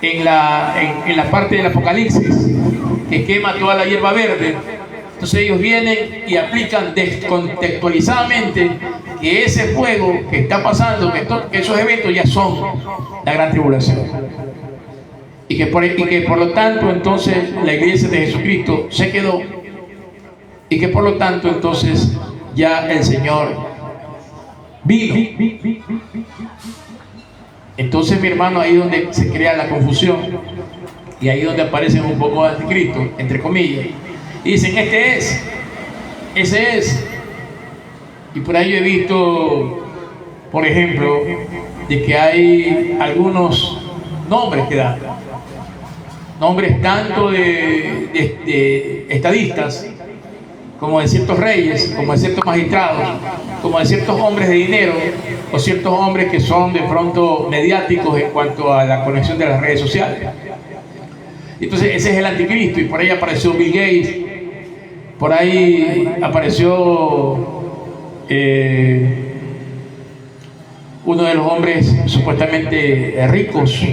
en la parte del Apocalipsis, que quema toda la hierba verde, entonces ellos vienen y aplican descontextualizadamente que ese fuego que está pasando, que esos eventos ya son la gran tribulación, y que por lo tanto entonces la iglesia de Jesucristo se quedó, y que por lo tanto entonces ya el Señor vino. Entonces, mi hermano, ahí es donde se crea la confusión, y ahí es donde aparecen un poco de anticristo, entre comillas, y dicen, ese es. Y por ahí yo he visto, por ejemplo, de que hay algunos nombres que dan, nombres tanto de estadistas, como de ciertos reyes, como de ciertos magistrados, como de ciertos hombres de dinero, o ciertos hombres que son de pronto mediáticos en cuanto a la conexión de las redes sociales. Entonces ese es el anticristo, y por ahí apareció Bill Gates, por ahí apareció uno de los hombres supuestamente ricos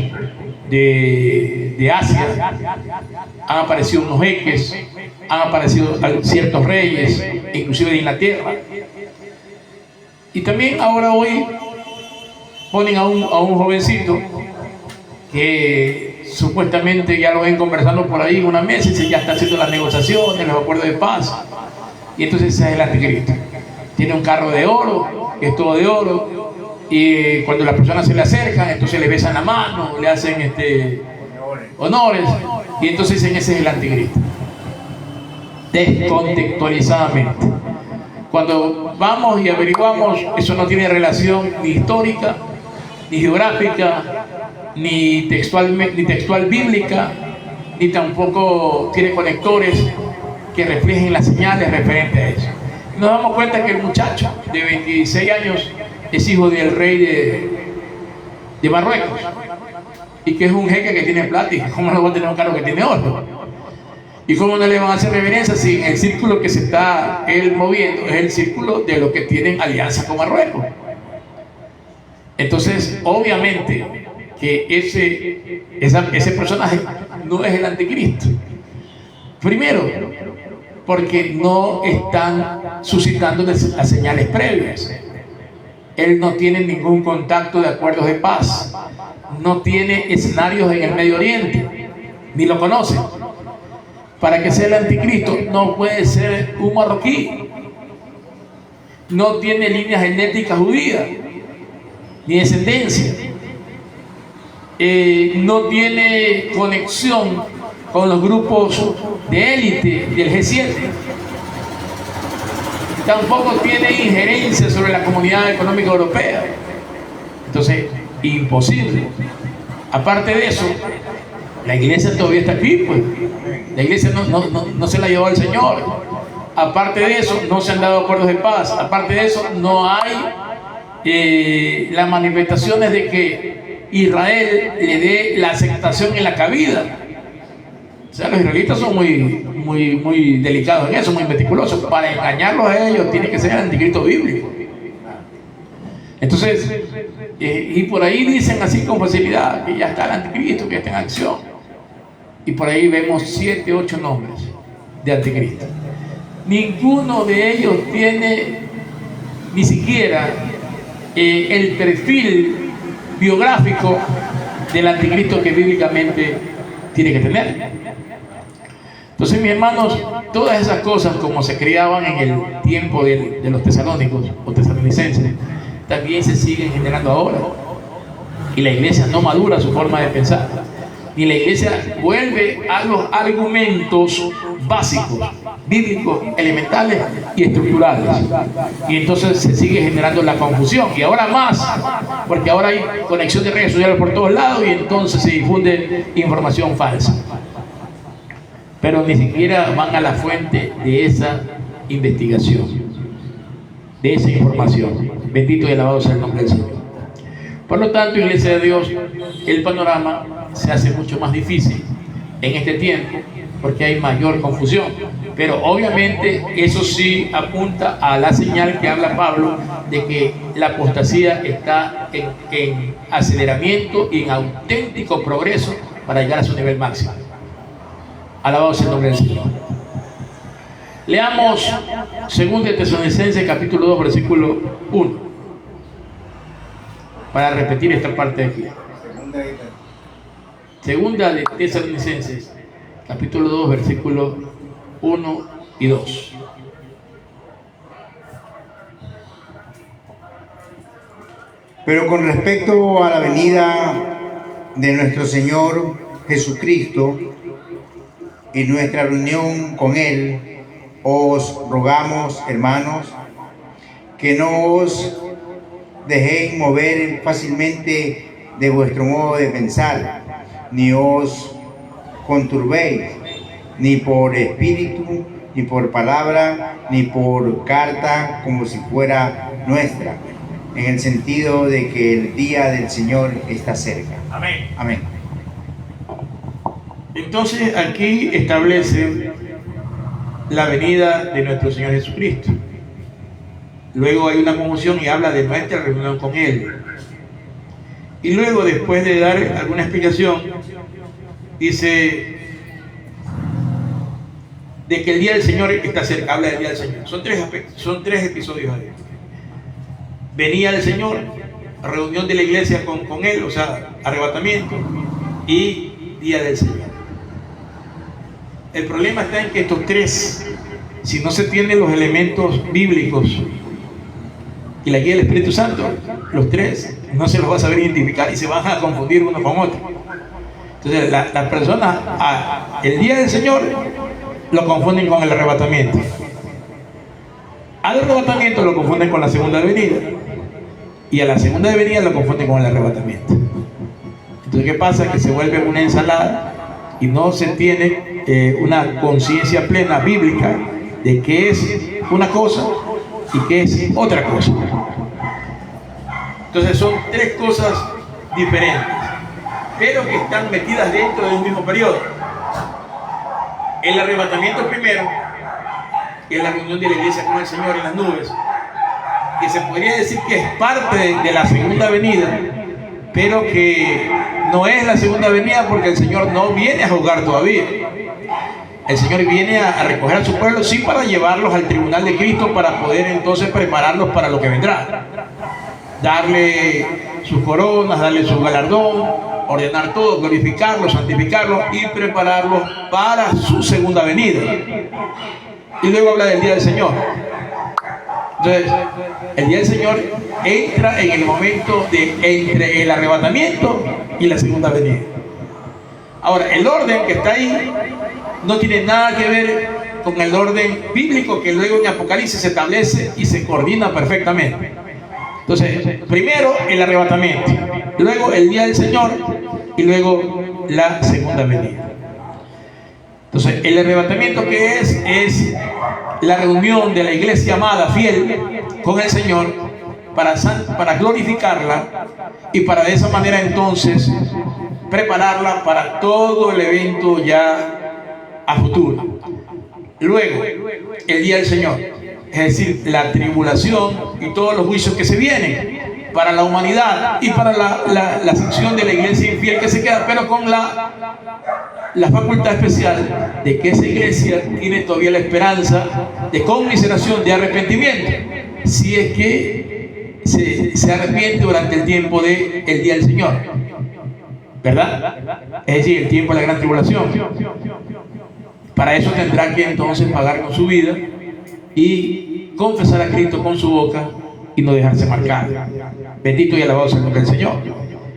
de Asia, han aparecido unos jeques, han aparecido ciertos reyes, inclusive de Inglaterra. Y también hoy ponen a un jovencito que supuestamente ya lo ven conversando por ahí en una mesa, y ya está haciendo las negociaciones, los acuerdos de paz. Y entonces ese es el anticristo. Tiene un carro de oro, que es todo de oro, y cuando las personas se le acercan, entonces le besan la mano, le hacen honores, y entonces dicen, ese es el anticristo. Descontextualizadamente. Cuando vamos y averiguamos, eso no tiene relación ni histórica, ni geográfica, ni textual bíblica, ni tampoco tiene conectores que reflejen las señales referentes a eso. Nos damos cuenta que el muchacho de 26 años es hijo del rey de Marruecos, y que es un jeque que tiene plata, y cómo no va a tener un carro que tiene oro. ¿Y cómo no le van a hacer reverencia si el círculo que se está él moviendo es el círculo de los que tienen alianza con Marruecos? Entonces, obviamente que ese personaje no es el anticristo. Primero, porque no están suscitando las señales previas. Él no tiene ningún contacto de acuerdos de paz, no tiene escenarios en el Medio Oriente, ni lo conoce. para que sea el anticristo, no puede ser un marroquí. No tiene línea genética judía, ni descendencia. No tiene conexión con los grupos de élite del G7. Tampoco tiene injerencia sobre la Comunidad Económica Europea. Entonces, imposible. Aparte de eso, la iglesia todavía está aquí, pues. La iglesia no se la llevó al Señor. Aparte de eso, no se han dado acuerdos de paz. Aparte de eso, no hay las manifestaciones de que Israel le dé la aceptación en la cabida. O sea, los israelitas son muy delicados en eso, muy meticulosos. Para engañarlos a ellos tiene que ser el anticristo bíblico. Entonces, y por ahí dicen así con facilidad que ya está el anticristo, que está en acción. Y por ahí vemos 7, 8 nombres de anticristo. Ninguno de ellos tiene ni siquiera el perfil biográfico del anticristo que bíblicamente tiene que tener. Entonces, mis hermanos, todas esas cosas como se criaban en el tiempo de los tesalónicos o tesalonicenses, también se siguen generando ahora. Y la iglesia no madura su forma de pensar. Y la iglesia vuelve a los argumentos básicos, bíblicos, elementales y estructurales. Y entonces se sigue generando la confusión. Y ahora más, porque ahora hay conexión de redes sociales por todos lados y entonces se difunde información falsa. Pero ni siquiera van a la fuente de esa investigación, de esa información. Bendito y alabado sea el nombre del Señor. Por lo tanto, iglesia de Dios, el panorama se hace mucho más difícil en este tiempo porque hay mayor confusión. Pero obviamente eso sí apunta a la señal que habla Pablo de que la apostasía está en aceleramiento y en auténtico progreso para llegar a su nivel máximo. Alabado sea el nombre del Señor. Leamos 2 Tesalonicenses capítulo 2 versículo 1 para repetir esta parte de aquí. Segunda de Tesalonicenses capítulo 2 versículo 1 y 2. Pero con respecto a la venida de nuestro Señor Jesucristo y nuestra reunión con Él, os rogamos, hermanos, que no os dejéis mover fácilmente de vuestro modo de pensar, ni os conturbéis, ni por espíritu, ni por palabra, ni por carta, como si fuera nuestra, en el sentido de que el día del Señor está cerca. Amén. Amén. Entonces aquí establece la venida de nuestro Señor Jesucristo. Luego hay una confusión y habla de nuestra reunión con Él. Y luego, después de dar alguna explicación, dice de que el día del Señor está cerca. Habla del día del Señor. Son tres aspectos, son tres episodios ahí. Venía el Señor, reunión de la iglesia con Él, o sea, arrebatamiento, y día del Señor. El problema está en que estos tres, si no se tienen los elementos bíblicos y la guía del Espíritu Santo, los tres no se los va a saber identificar y se van a confundir uno con otro. Entonces las personas el día del Señor lo confunden con el arrebatamiento. Al arrebatamiento lo confunden con la segunda venida y a la segunda venida lo confunden con el arrebatamiento. Entonces, ¿qué pasa? Que se vuelve una ensalada y no se tiene una conciencia plena bíblica de qué es una cosa y qué es otra cosa. Entonces son tres cosas diferentes, pero que están metidas dentro de un mismo periodo. El arrebatamiento primero, que es la reunión de la iglesia con el Señor en las nubes, que se podría decir que es parte de la segunda venida, pero que no es la segunda venida porque el Señor no viene a juzgar todavía. El Señor viene a recoger a su pueblo, sí, para llevarlos al tribunal de Cristo, para poder entonces prepararlos para lo que vendrá. Darle sus coronas, darle su galardón, ordenar todo, glorificarlo, santificarlo y prepararlo para su segunda venida. Y luego habla del día del Señor. Entonces, el día del Señor entra en el momento entre el arrebatamiento y la segunda venida. Ahora, el orden que está ahí no tiene nada que ver con el orden bíblico que luego en Apocalipsis se establece y se coordina perfectamente. Entonces, primero el arrebatamiento, luego el día del Señor y luego la segunda venida. Entonces, el arrebatamiento que es la reunión de la iglesia amada, fiel, con el Señor para glorificarla y para de esa manera entonces prepararla para todo el evento ya a futuro. Luego, el día del Señor, es decir, la tribulación y todos los juicios que se vienen para la humanidad y para la sección de la iglesia infiel que se queda, pero con la facultad especial de que esa iglesia tiene todavía la esperanza de conmiseración, de arrepentimiento, si es que se arrepiente durante el tiempo del día del Señor, ¿verdad? Es decir, el tiempo de la gran tribulación. Para eso tendrá que entonces pagar con su vida y confesar a Cristo con su boca y no dejarse marcar. Bendito y alabado sea el nombre del Señor.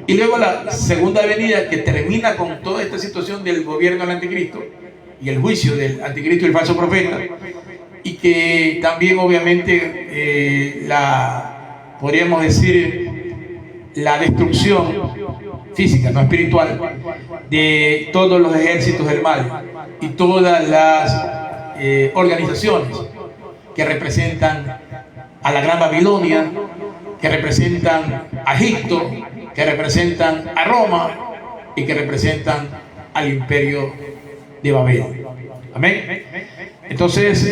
Y luego la segunda venida, que termina con toda esta situación del gobierno del anticristo y el juicio del anticristo y el falso profeta, y que también obviamente podríamos decir la destrucción física, no espiritual, de todos los ejércitos del mal y todas las organizaciones que representan a la Gran Babilonia, que representan a Egipto, que representan a Roma y que representan al imperio de Babel. Amén. Entonces,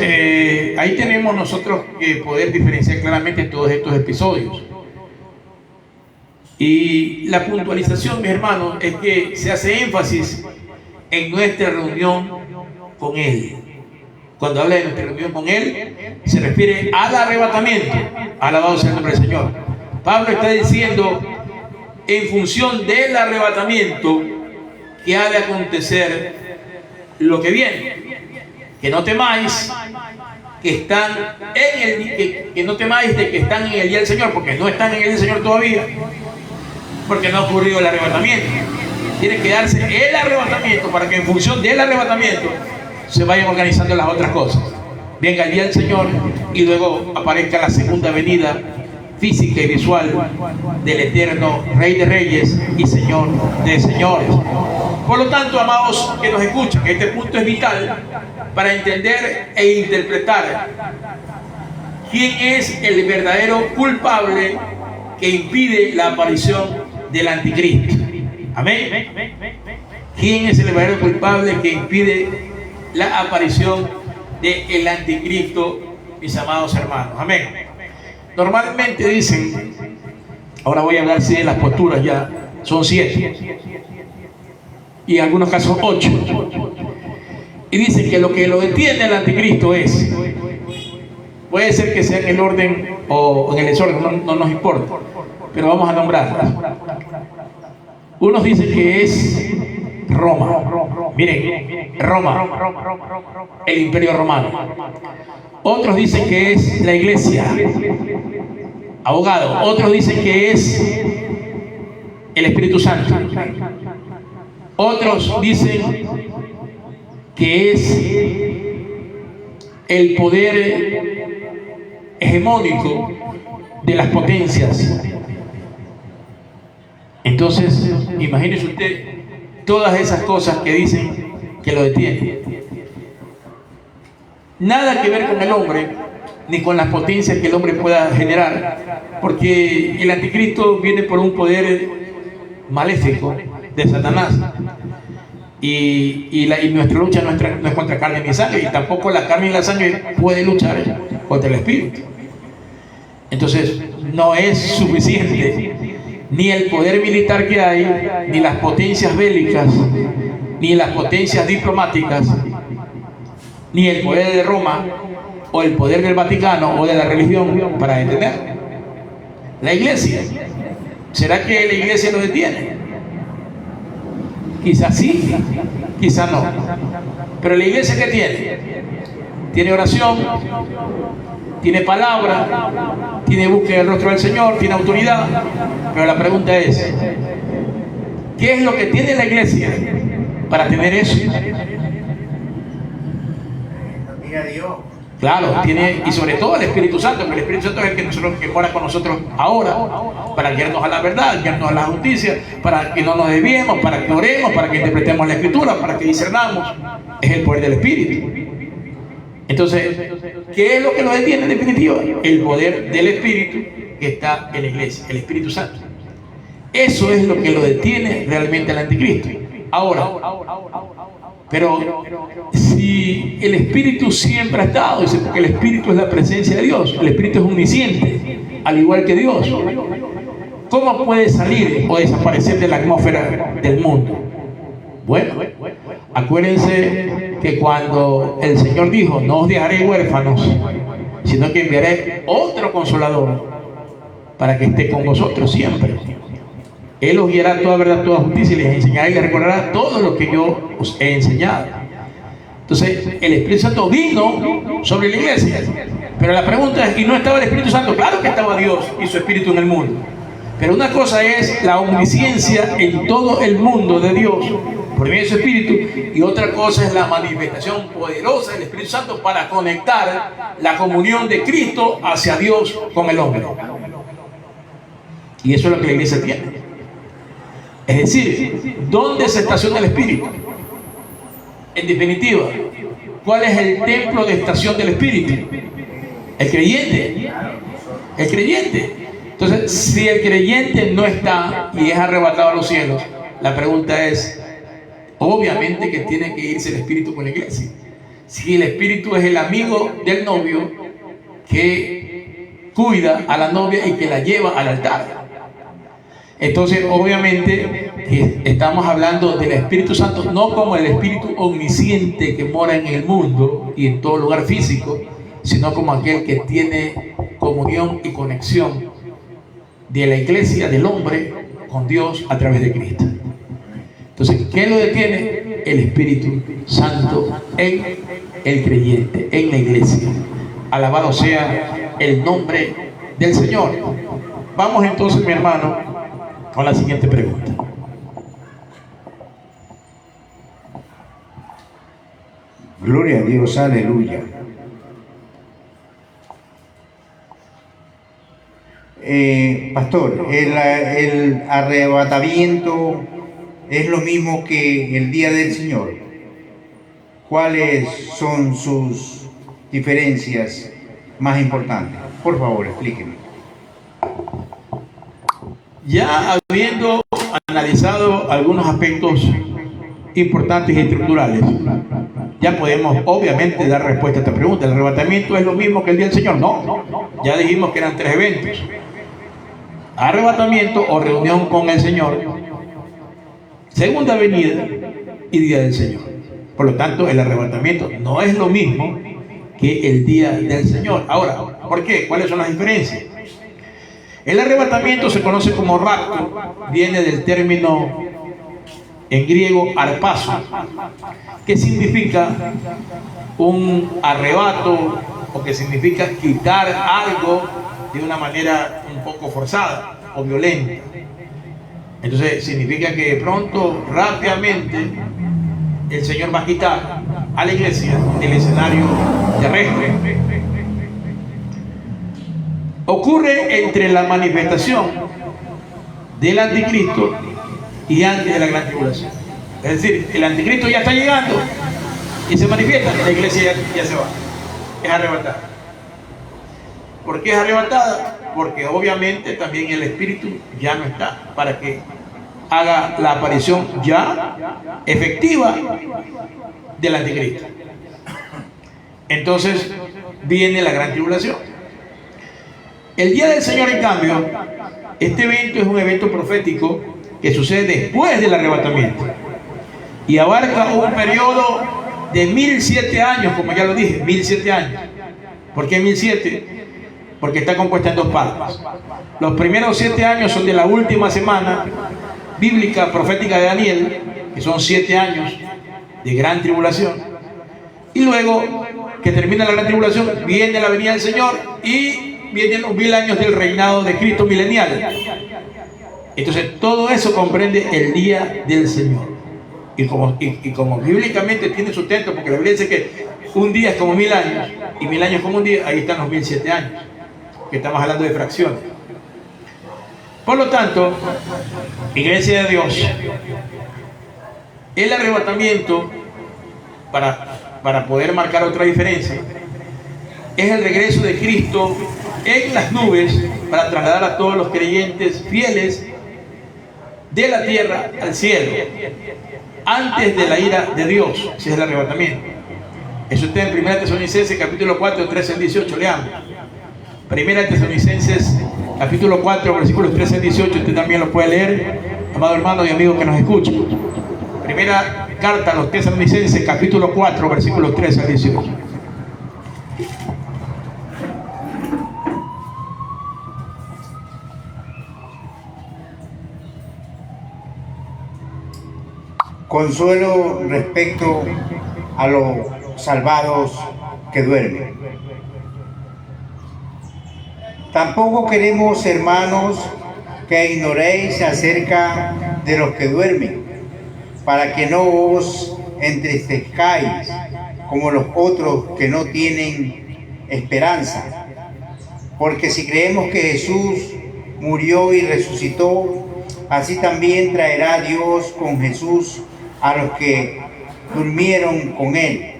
ahí tenemos nosotros que poder diferenciar claramente todos estos episodios. Y la puntualización, mis hermanos, es que se hace énfasis en nuestra reunión con Él. Cuando habla de nuestra reunión con Él, se refiere al arrebatamiento. Alabado sea el nombre del Señor. Pablo está diciendo, en función del arrebatamiento, que ha de acontecer lo que viene. Que no temáis que están que no temáis de que están en el día del Señor, porque no están en el día del Señor todavía, porque no ha ocurrido el arrebatamiento. Tiene que darse el arrebatamiento para que en función del arrebatamiento se vayan organizando las otras cosas. Venga el día del Señor y luego aparezca la segunda venida física y visual del eterno Rey de Reyes y Señor de Señores. Por lo tanto, amados que nos escuchan, este punto es vital para entender e interpretar quién es el verdadero culpable que impide la aparición del anticristo. Amén. ¿Quién es el verdadero culpable que impide la aparición del anticristo, mis amados hermanos? Amén. Normalmente dicen, ahora voy a hablar de las posturas, ya son 7 y en algunos casos 8, y dicen que lo detiene al anticristo puede ser que sea en el orden o en el desorden, no nos importa, pero vamos a nombrarlas. Unos dicen que es Roma. Miren, Roma, el imperio romano. Otros dicen que es la iglesia, abogado. Otros dicen que es el Espíritu Santo. Otros dicen que es el poder hegemónico de las potencias. Entonces, imagínese usted todas esas cosas que dicen que lo detienen. Nada que ver con el hombre, ni con las potencias que el hombre pueda generar, porque el anticristo viene por un poder maléfico de Satanás. Y nuestra lucha no es contra carne ni sangre, y tampoco la carne y la sangre puede luchar contra el espíritu. Entonces, no es suficiente ni el poder militar que hay, ni las potencias bélicas, ni las potencias diplomáticas, ni el poder de Roma, o el poder del Vaticano, o de la religión, para detener la iglesia. ¿Será que la iglesia lo detiene? Quizás sí, quizás no. Pero la iglesia, ¿qué tiene? Tiene oración, tiene palabra, tiene búsqueda del rostro del Señor, tiene autoridad. Pero la pregunta es, ¿qué es lo que tiene la iglesia para tener eso? Mira Dios. Claro, tiene, y sobre todo el Espíritu Santo, porque el Espíritu Santo es el que mora con nosotros ahora, para guiarnos a la verdad, guiarnos a la justicia, para que no nos desviemos, para que oremos, para que interpretemos la Escritura, para que discernamos. Es el poder del Espíritu. Entonces, ¿qué es lo que lo detiene en definitiva? El poder del Espíritu que está en la iglesia, el Espíritu Santo. Eso es lo que lo detiene realmente al anticristo. Ahora, pero si el Espíritu siempre ha estado, dice, porque el Espíritu es la presencia de Dios, el Espíritu es omnisciente, al igual que Dios, ¿cómo puede salir o desaparecer de la atmósfera del mundo? Bueno, acuérdense que cuando el Señor dijo, no os dejaré huérfanos, sino que enviaré otro consolador para que esté con vosotros siempre. Él os guiará toda verdad, toda justicia, y les enseñará y les recordará todo lo que yo os he enseñado. Entonces, el Espíritu Santo vino sobre la iglesia. Pero la pregunta es, ¿y no estaba el Espíritu Santo? Claro que estaba Dios y su Espíritu en el mundo. Pero una cosa es la omnisciencia en todo el mundo de Dios por medio de su Espíritu, y otra cosa es la manifestación poderosa del Espíritu Santo para conectar la comunión de Cristo hacia Dios con el hombre. Y eso es lo que la iglesia tiene. Es decir, ¿dónde se estaciona el Espíritu? En definitiva, ¿cuál es el templo de estación del Espíritu? El creyente. El creyente. Entonces, si el creyente no está y es arrebatado a los cielos, la pregunta es, obviamente que tiene que irse el Espíritu con la iglesia. Si el Espíritu es el amigo del novio que cuida a la novia y que la lleva al altar. Entonces, obviamente, que estamos hablando del Espíritu Santo no como el Espíritu omnisciente que mora en el mundo y en todo lugar físico, sino como aquel que tiene comunión y conexión de la iglesia, del hombre, con Dios a través de Cristo. Entonces, ¿qué lo detiene? El Espíritu Santo en el creyente, en la iglesia. Alabado sea el nombre del Señor. Vamos entonces, mi hermano, con la siguiente pregunta. Gloria a Dios, aleluya. Pastor, el arrebatamiento es lo mismo que el día del Señor. ¿Cuáles son sus diferencias más importantes? Por favor, explíqueme. Ya habiendo analizado algunos aspectos importantes y estructurales, ya podemos obviamente dar respuesta a esta pregunta. ¿El arrebatamiento es lo mismo que el día del Señor? No, ya dijimos que eran tres eventos: arrebatamiento o reunión con el Señor, segunda venida y día del Señor. Por lo tanto, el arrebatamiento no es lo mismo que el día del Señor. Ahora, ¿por qué? ¿Cuáles son las diferencias? El arrebatamiento se conoce como rapto, viene del término en griego arpazo, que significa un arrebato, o que significa quitar algo de una manera un poco forzada o violenta. Entonces significa que de pronto, rápidamente, el Señor va a quitar a la iglesia del escenario terrestre. Ocurre entre la manifestación del anticristo y antes de la gran tribulación. Es decir, el anticristo ya está llegando y se manifiesta, la iglesia ya se va, es arrebatada. ¿Por qué es arrebatada? Porque obviamente también el Espíritu ya no está para que haga la aparición ya efectiva del anticristo. Entonces viene la gran tribulación. El día del Señor, en cambio, este evento es un evento profético que sucede después del arrebatamiento y abarca un periodo de 1007 años, como ya lo dije, 1007 años. ¿Por qué 1007? Porque está compuesta en dos partes. Los primeros 7 años son de la última semana bíblica profética de Daniel, que son 7 años de gran tribulación. Y luego que termina la gran tribulación, viene la venida del Señor y vienen los 1000 años del reinado de Cristo milenial. Entonces todo eso comprende el día del Señor. Y como bíblicamente tiene sustento, porque la Biblia dice que un día es como 1000 años y 1000 años como un día, ahí están los 1007 años, que estamos hablando de fracciones. Por lo tanto, iglesia de Dios, el arrebatamiento, para poder marcar otra diferencia, es el regreso de Cristo en las nubes para trasladar a todos los creyentes fieles de la tierra al cielo, antes de la ira de Dios. Ese es el arrebatamiento. Eso está en 1 Tesalonicenses capítulo 4, 13 al 18, leamos. 1 Tesalonicenses capítulo 4, versículos 13 al 18, usted también lo puede leer, amado hermano y amigo que nos escucha. Primera carta a los Tesalonicenses capítulo 4, versículos 13 al 18. Consuelo respecto a los salvados que duermen. Tampoco queremos, hermanos, que ignoréis acerca de los que duermen, para que no os entristezcáis como los otros que no tienen esperanza. Porque si creemos que Jesús murió y resucitó, así también traerá Dios con Jesús a los que durmieron con él.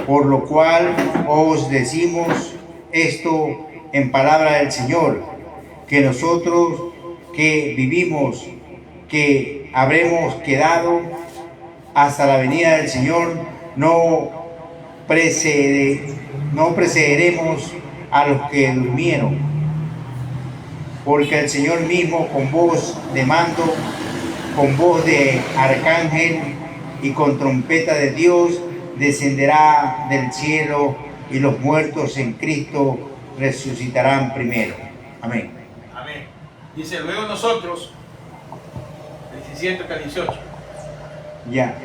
Por lo cual os decimos esto en palabra del Señor, que nosotros que vivimos, que habremos quedado hasta la venida del Señor, no precederemos a los que durmieron. Porque el Señor mismo, con voz de mando, con voz de arcángel y con trompeta de Dios, descenderá del cielo, y los muertos en Cristo resucitarán primero. Amén. Amén. Dice, luego nosotros, 17 hasta 18. Ya.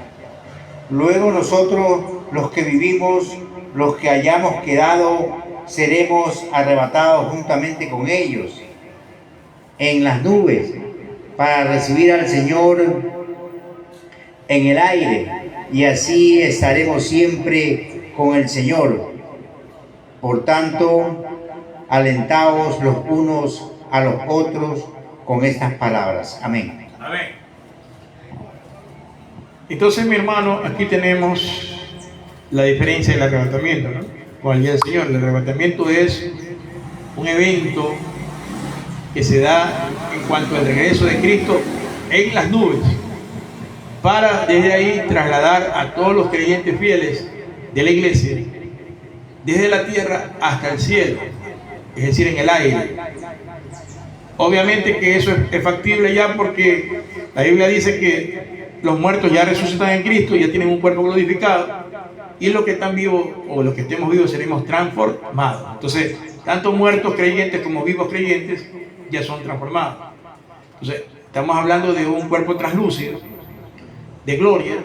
Luego nosotros, los que vivimos, los que hayamos quedado, seremos arrebatados juntamente con ellos en las nubes, para recibir al Señor en el aire, y así estaremos siempre con el Señor. Por tanto, alentaos los unos a los otros con estas palabras. Amén. Amén. Entonces, mi hermano, aquí tenemos la diferencia del arrebatamiento, ¿no? Con el día del Señor. El arrebatamiento es un evento que se da en cuanto al regreso de Cristo en las nubes, para desde ahí trasladar a todos los creyentes fieles de la iglesia, desde la tierra hasta el cielo, es decir, en el aire. Obviamente que eso es factible ya, porque la Biblia dice que los muertos ya resucitan en Cristo, ya tienen un cuerpo glorificado, y los que están vivos, o los que estemos vivos, seremos transformados. Entonces, tanto muertos creyentes como vivos creyentes ya son transformados. Entonces, estamos hablando de un cuerpo translúcido, de gloria,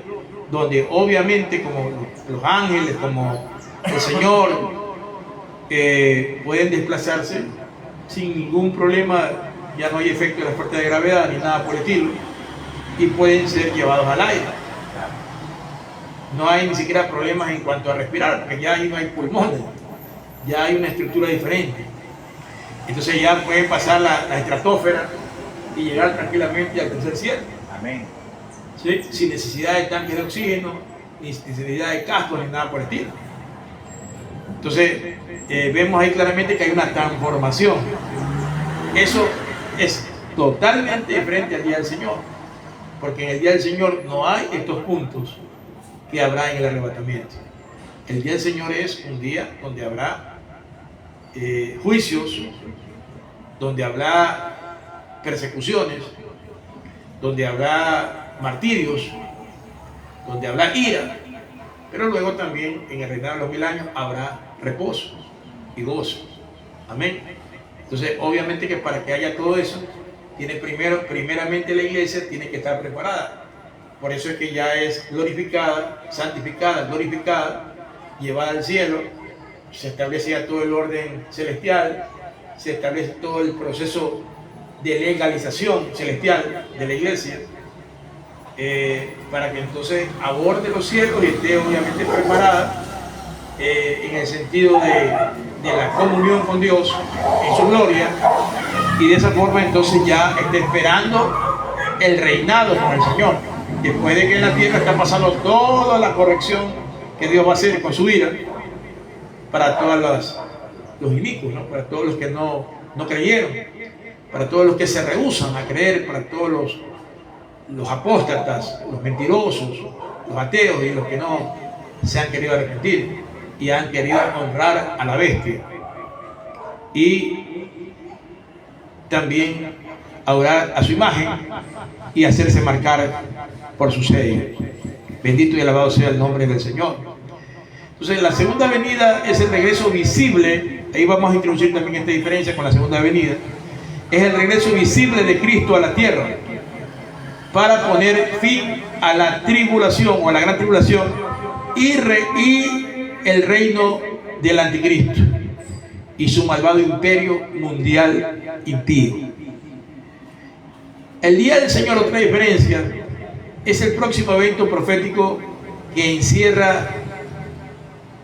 donde obviamente como los ángeles, como el Señor, pueden desplazarse sin ningún problema. Ya no hay efecto de la fuerza de gravedad ni nada por el estilo, y pueden ser llevados al aire. No hay ni siquiera problemas en cuanto a respirar, porque ya ahí no hay pulmones, ya hay una estructura diferente. Entonces ya pueden pasar la estratosfera y llegar tranquilamente al tercer cielo. Amén. ¿Sí? Sin necesidad de tanques de oxígeno, ni necesidad de cascos, ni nada por el estilo. Entonces, vemos ahí claramente que hay una transformación. Eso es totalmente diferente al día del Señor, porque en el día del Señor no hay estos puntos que habrá en el arrebatamiento. El día del Señor es un día donde habrá juicios, donde habrá persecuciones, donde habrá martirios, donde habrá ira, pero luego también en el reinado de los 1000 años habrá reposo y gozo. Amén. Entonces, obviamente que para que haya todo eso, primeramente la iglesia tiene que estar preparada. Por eso es que ya es glorificada, santificada, glorificada, llevada al cielo. Se establece ya todo el orden celestial, se establece todo el proceso de legalización celestial de la iglesia, para que entonces aborde los cielos y esté obviamente preparada en el sentido de la comunión con Dios en su gloria, y de esa forma entonces ya esté esperando el reinado con el Señor, después de que en la tierra está pasando toda la corrección que Dios va a hacer con su ira para todos los inicuos, ¿no? Para todos los que no creyeron, para todos los que se rehúsan a creer, para todos los apóstatas, los mentirosos, los ateos y los que no se han querido arrepentir y han querido honrar a la bestia, y también adorar a su imagen y hacerse marcar por su sello. Bendito y alabado sea el nombre del Señor. Entonces, la segunda venida es el regreso visible. Ahí vamos a introducir también esta diferencia con la segunda venida. Es el regreso visible de Cristo a la tierra para poner fin a la tribulación o a la gran tribulación y el reino del anticristo y su malvado imperio mundial impío. El día del Señor, otra diferencia, es el próximo evento profético que encierra,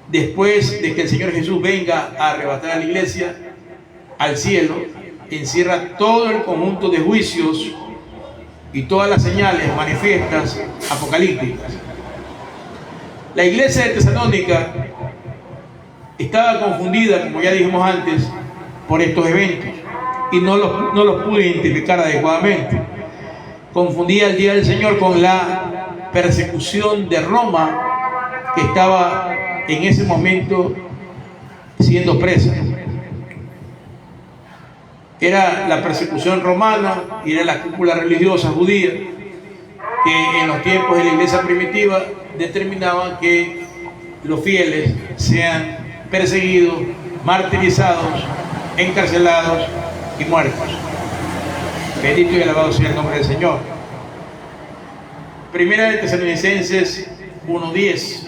después de que el Señor Jesús venga a arrebatar a la iglesia al cielo, encierra todo el conjunto de juicios y todas las señales manifiestas apocalípticas. La iglesia de Tesalónica estaba confundida, como ya dijimos antes, por estos eventos y no los pudo identificar adecuadamente. Confundía el día del Señor con la persecución de Roma, que estaba en ese momento siendo presa. Era la persecución romana y era la cúpula religiosa judía que en los tiempos de la iglesia primitiva determinaban que los fieles sean perseguidos, martirizados, encarcelados y muertos. Bendito y alabado sea el nombre del Señor. Primera de Tesalonicenses 1:10.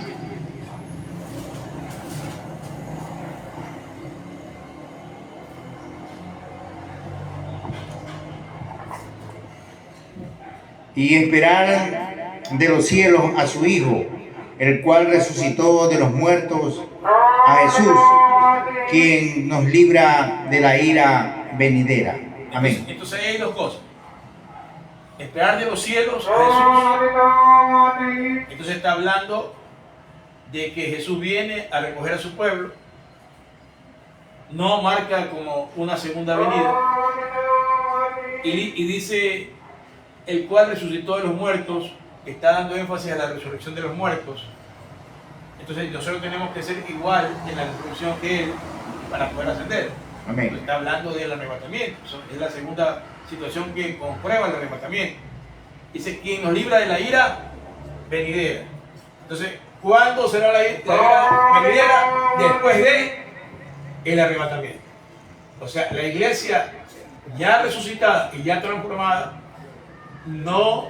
Y esperar de los cielos a su Hijo, el cual resucitó de los muertos, a Jesús, quien nos libra de la ira venidera. Amén. Entonces hay dos cosas: esperar de los cielos a Jesús. Entonces está hablando de que Jesús viene a recoger a su pueblo. No marca como una segunda venida. Y dice, el cual resucitó de los muertos, está dando énfasis a la resurrección de los muertos. Entonces nosotros tenemos que ser igual en la resurrección que Él para poder ascender. Amén. Entonces, está hablando del arrebatamiento. Es la segunda situación que comprueba el arrebatamiento. Dice, quien nos libra de la ira venidera. Entonces, ¿cuándo será la ira venidera? Después de el arrebatamiento. O sea, la iglesia ya resucitada y ya transformada no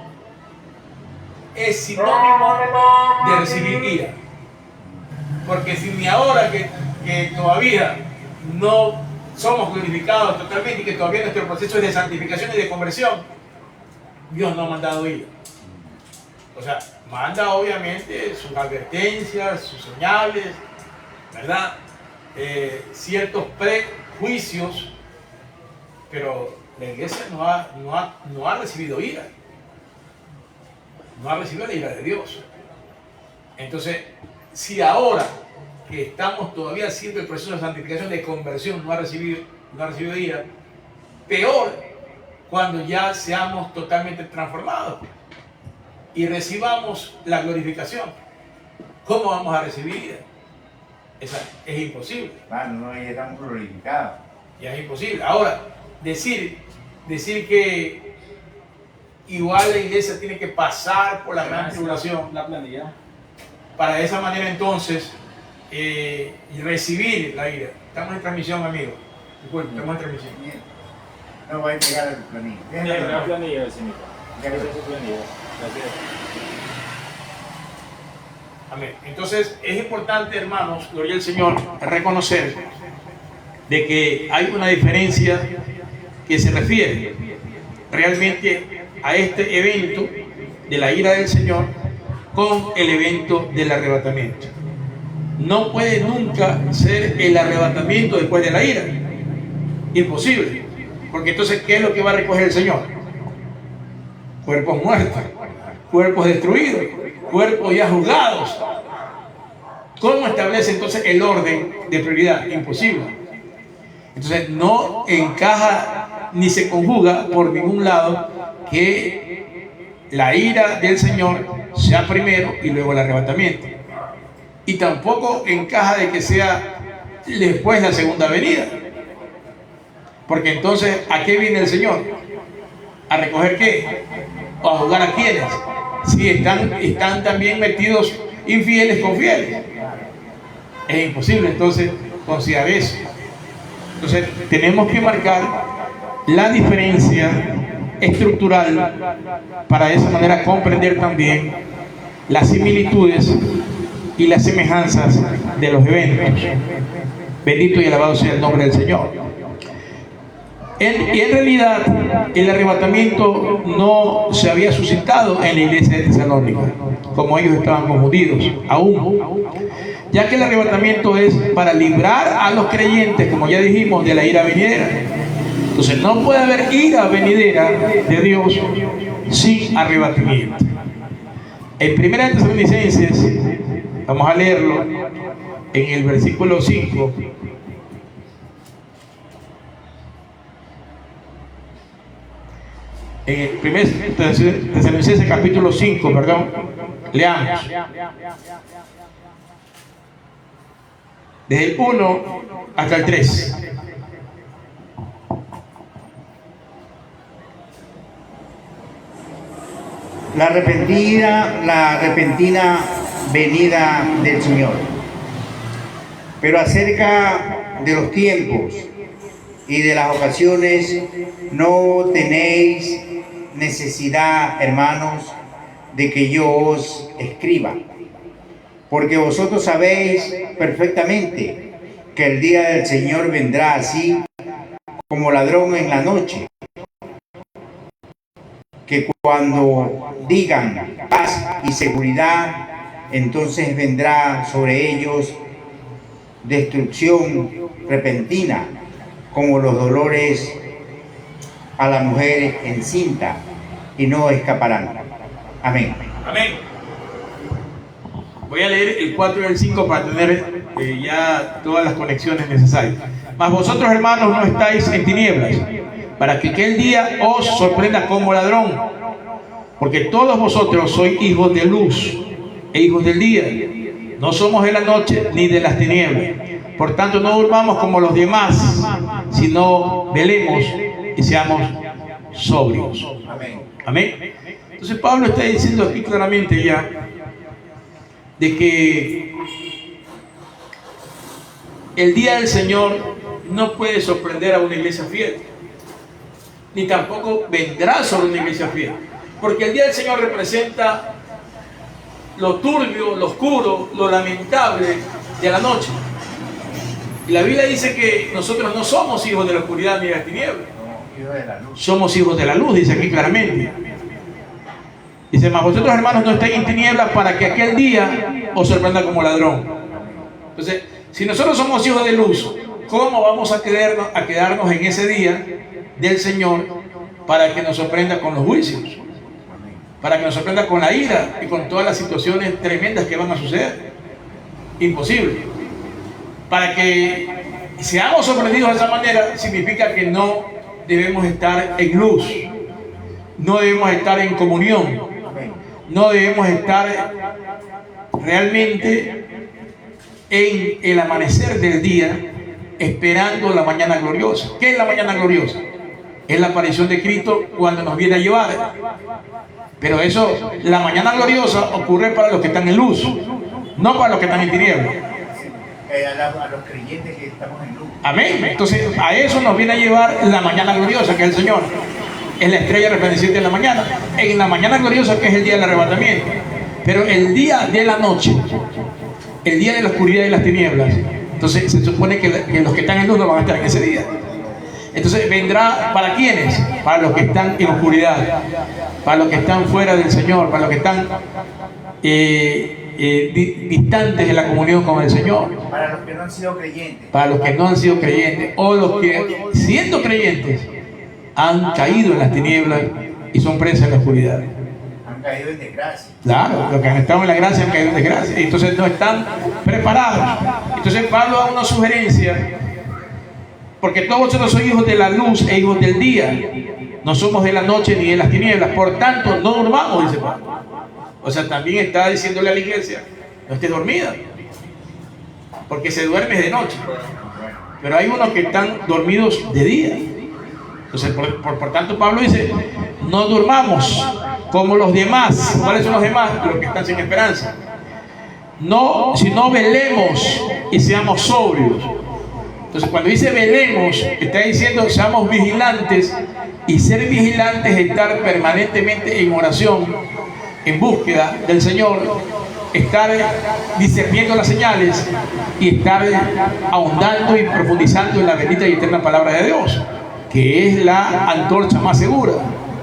es sinónimo de recibir ira. Porque si ni ahora que todavía no somos glorificados totalmente y que todavía nuestro proceso es de santificación y de conversión, Dios no ha mandado ira. O sea, manda obviamente sus advertencias, sus señales, ¿verdad? Ciertos prejuicios, pero la iglesia no ha recibido ira. No ha recibido la ira de Dios. Entonces, si ahora que estamos todavía haciendo el proceso de santificación, de conversión, no ha recibido ira, peor cuando ya seamos totalmente transformados y recibamos la glorificación. ¿Cómo vamos a recibir ira? Es imposible. Bueno, no, ya estamos glorificados. Ya es imposible. Ahora, decir que igual la iglesia tiene que pasar por la gran tribulación, la planilla, para de esa manera entonces recibir la ira. Estamos en transmisión, amigos. Disculpe, estamos en transmisión. No voy a pegar el planillo. la planilla, señor. Gracias. Amén. Entonces es importante, hermanos, gloria al Señor, reconocer de que hay una diferencia que se refiere realmente a este evento de la ira del Señor con el evento del arrebatamiento. No puede nunca ser el arrebatamiento después de la ira. Imposible. Porque entonces, ¿qué es lo que va a recoger el Señor? Cuerpos muertos, cuerpos destruidos, cuerpos ya juzgados. ¿Cómo establece entonces el orden de prioridad? Imposible. Entonces no encaja ni se conjuga por ningún lado que la ira del Señor sea primero y luego el arrebatamiento. Y tampoco encaja de que sea después la segunda venida. Porque entonces, ¿a qué viene el Señor? ¿A recoger qué? ¿O a juzgar a quiénes? Si están también metidos infieles con fieles. Es imposible entonces considerar eso. Entonces tenemos que marcar la diferencia estructural para de esa manera comprender también las similitudes y las semejanzas de los eventos. Bendito y alabado sea el nombre del Señor. Y en realidad el arrebatamiento no se había suscitado en la iglesia de Tesalónica, como ellos estaban confundidos aún, ya que el arrebatamiento es para librar a los creyentes, como ya dijimos, de la ira venidera. Entonces no puede haber ira venidera de Dios sin arrebatamiento. En 1 Tesalonicenses, vamos a leerlo en el versículo 5. En el 1 Tesalonicenses capítulo 5, perdón, leamos. Desde el 1 hasta el 3. La repentina venida del Señor. Pero acerca de los tiempos y de las ocasiones no tenéis necesidad, hermanos, de que yo os escriba, porque vosotros sabéis perfectamente que el día del Señor vendrá así como ladrón en la noche, que cuando digan paz y seguridad, entonces vendrá sobre ellos destrucción repentina, como los dolores a la mujer encinta, y no escaparán. Amén. Amén. Voy a leer el 4 y el 5 para tener ya todas las conexiones necesarias. Mas vosotros, hermanos, no estáis en tinieblas, para que aquel día os sorprenda como ladrón, porque todos vosotros sois hijos de luz e hijos del día. No somos de la noche ni de las tinieblas. Por tanto, no durmamos como los demás, sino velemos y seamos sobrios. Amén. Amén. Entonces Pablo está diciendo aquí claramente ya de que el día del Señor no puede sorprender a una iglesia fiel, ni tampoco vendrá sobre una iglesia fiel, porque el día del Señor representa lo turbio, lo oscuro, lo lamentable de la noche. Y la Biblia dice que nosotros no somos hijos de la oscuridad ni de las tinieblas, somos hijos de la luz, dice aquí claramente. Dice, mas vosotros, hermanos, no estáis en tinieblas, para que aquel día os sorprenda como ladrón. Entonces, si nosotros somos hijos de luz, ¿cómo vamos a quedarnos en ese día del Señor para que nos sorprenda con los juicios? Para que nos sorprenda con la ira y con todas las situaciones tremendas que van a suceder. Imposible. Para que seamos sorprendidos de esa manera, significa que no debemos estar en luz, no debemos estar en comunión, no debemos estar realmente en el amanecer del día esperando la mañana gloriosa. ¿Qué es la mañana gloriosa? Es la aparición de Cristo cuando nos viene a llevar. Pero eso, la mañana gloriosa ocurre para los que están en luz, no para los que están en tinieblas. A los creyentes que estamos en luz. Amén. Entonces a eso nos viene a llevar la mañana gloriosa, que es el Señor. Es la estrella resplandeciente de la mañana. En la mañana gloriosa, que es el día del arrebatamiento. Pero el día de la noche, el día de la oscuridad y las tinieblas, entonces se supone que los que están en luz no van a estar en ese día. Entonces vendrá, ¿para quiénes? Para los que están en oscuridad, para los que están fuera del Señor, para los que están distantes de la comunión con el Señor. Para los que no han sido creyentes. Para los que no han sido creyentes, o los que, siendo creyentes, han caído en las tinieblas y son presas en la oscuridad. Han caído en desgracia. Claro, los que han estado en la gracia han caído en desgracia. Y entonces no están preparados. Entonces Pablo da una sugerencia. Porque todos vosotros sois hijos de la luz e hijos del día. No somos de la noche ni de las tinieblas. Por tanto, no durmamos, dice Pablo. O sea, también está diciéndole a la iglesia, no estés dormida. Porque se duerme de noche. Pero hay unos que están dormidos de día. Entonces, por tanto, Pablo dice, no durmamos como los demás. ¿Cuáles son los demás? Los que están sin esperanza. No, sino velemos y seamos sobrios. Entonces, cuando dice velemos, está diciendo seamos vigilantes, y ser vigilantes es estar permanentemente en oración, en búsqueda del Señor, estar discerniendo las señales y estar ahondando y profundizando en la bendita y eterna palabra de Dios, que es la antorcha más segura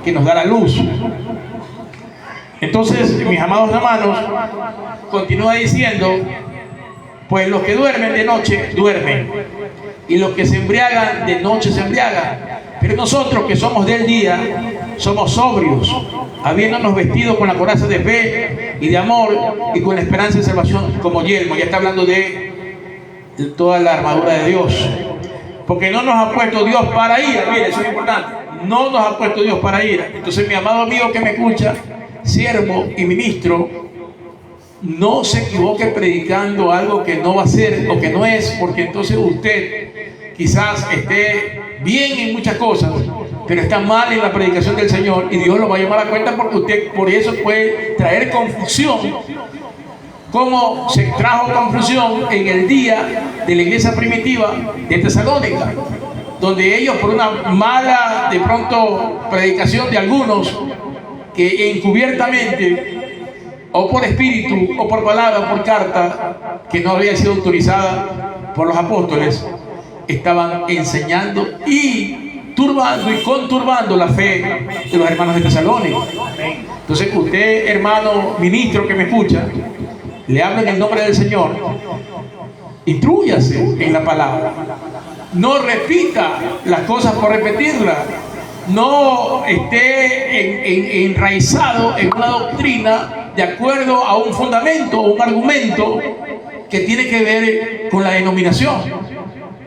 que nos da la luz. Entonces, mis amados hermanos, continúa diciendo, pues los que duermen de noche, duermen, y los que se embriagan de noche se embriagan. Pero nosotros que somos del día, somos sobrios, habiéndonos vestido con la coraza de fe y de amor y con la esperanza de salvación como yelmo. Ya está hablando de toda la armadura de Dios. Porque no nos ha puesto Dios para ira. Mire, eso es importante. No nos ha puesto Dios para ira. Entonces, mi amado amigo que me escucha, siervo y ministro, no se equivoque predicando algo que no va a ser o que no es, porque entonces usted quizás esté bien en muchas cosas, pero está mal en la predicación del Señor, y Dios lo va a llamar a cuenta, porque usted por eso puede traer confusión, como se trajo confusión en el día de la iglesia primitiva de Tesalónica, donde ellos, por una mala de pronto predicación de algunos que encubiertamente, o por espíritu, o por palabra, o por carta, que no había sido autorizada por los apóstoles, estaban enseñando y turbando y conturbando la fe de los hermanos de Tesalónica. Entonces, usted, hermano ministro que me escucha, le habla en el nombre del Señor, instrúyase en la palabra, no repita las cosas por repetirlas, no esté enraizado en una doctrina de acuerdo a un fundamento o un argumento que tiene que ver con la denominación.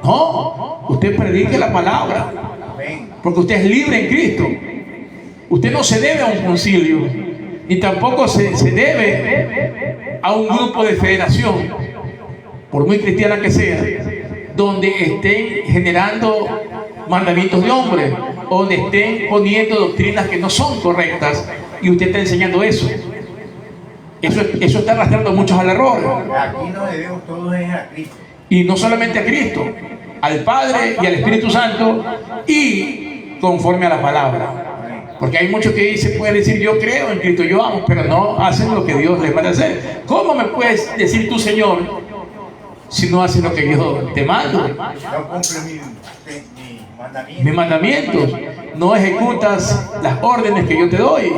No, usted predique la palabra, porque usted es libre en Cristo. Usted no se debe a un concilio, ni tampoco se debe a un grupo de federación, por muy cristiana que sea, donde estén generando mandamientos de hombres, o donde estén poniendo doctrinas que no son correctas, y usted está enseñando eso. Eso está arrastrando a muchos al error. Aquí nos debemos todos a Cristo. Y no solamente a Cristo, al Padre y al Espíritu Santo, y conforme a la palabra. Porque hay muchos que pueden decir yo creo en Cristo, yo amo, pero no hacen lo que Dios les manda hacer. ¿Cómo me puedes decir tú, Señor, si no haces lo que yo te mando? No cumple mis mandamientos, no ejecutas las órdenes que yo te doy,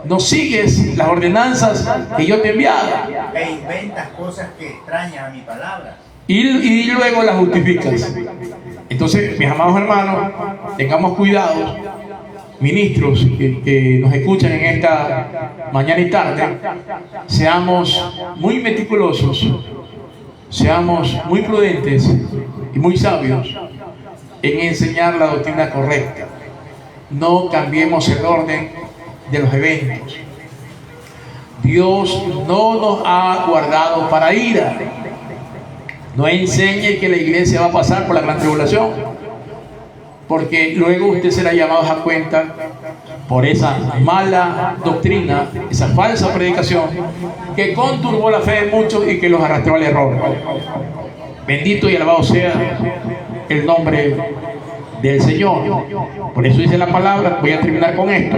no sigues las ordenanzas que yo te he enviado, e inventas cosas que extrañan a mi palabra, y luego las justificas. Entonces, mis amados hermanos, tengamos cuidado, ministros que nos escuchan en esta mañana y tarde, seamos muy meticulosos, seamos muy prudentes y muy sabios en enseñar la doctrina correcta. No cambiemos el orden de los eventos. Dios no nos ha guardado para ira. No enseñe que la iglesia va a pasar por la gran tribulación, porque luego usted será llamado a cuenta por esa mala doctrina, esa falsa predicación que conturbó la fe de muchos y que los arrastró al error. Bendito y alabado sea el nombre del Señor. Por eso dice la palabra, voy a terminar con esto,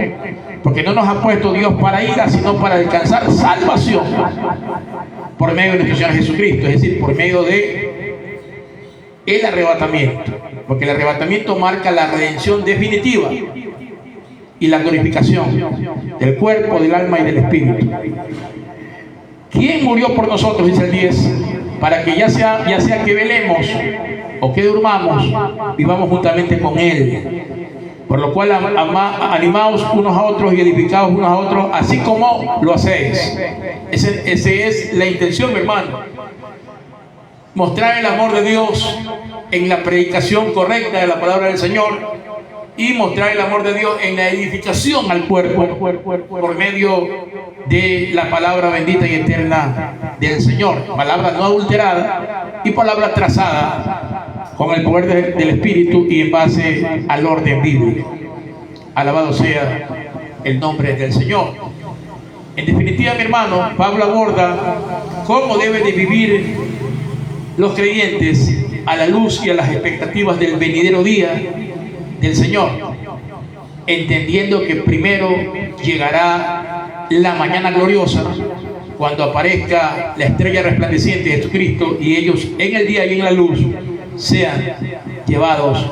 porque no nos ha puesto Dios para ira, sino para alcanzar salvación por medio de nuestro Señor Jesucristo, es decir, por medio de el arrebatamiento, porque el arrebatamiento marca la redención definitiva y la glorificación del cuerpo, del alma y del espíritu. ¿Quién murió por nosotros? Dice el 10, para que ya sea que velemos o que durmamos, vivamos juntamente con Él. Por lo cual animaos unos a otros y edificaos unos a otros, así como lo hacéis. Esa es la intención, mi hermano. Mostrar el amor de Dios en la predicación correcta de la palabra del Señor, y mostrar el amor de Dios en la edificación al cuerpo por medio de la palabra bendita y eterna del Señor. Palabra no adulterada y palabra trazada con el poder del Espíritu y en base al orden bíblico. Alabado sea el nombre del Señor. En definitiva, mi hermano, Pablo aborda cómo deben de vivir los creyentes a la luz y a las expectativas del venidero día del Señor, entendiendo que primero llegará la mañana gloriosa, cuando aparezca la estrella resplandeciente de Jesucristo y ellos en el día y en la luz sean llevados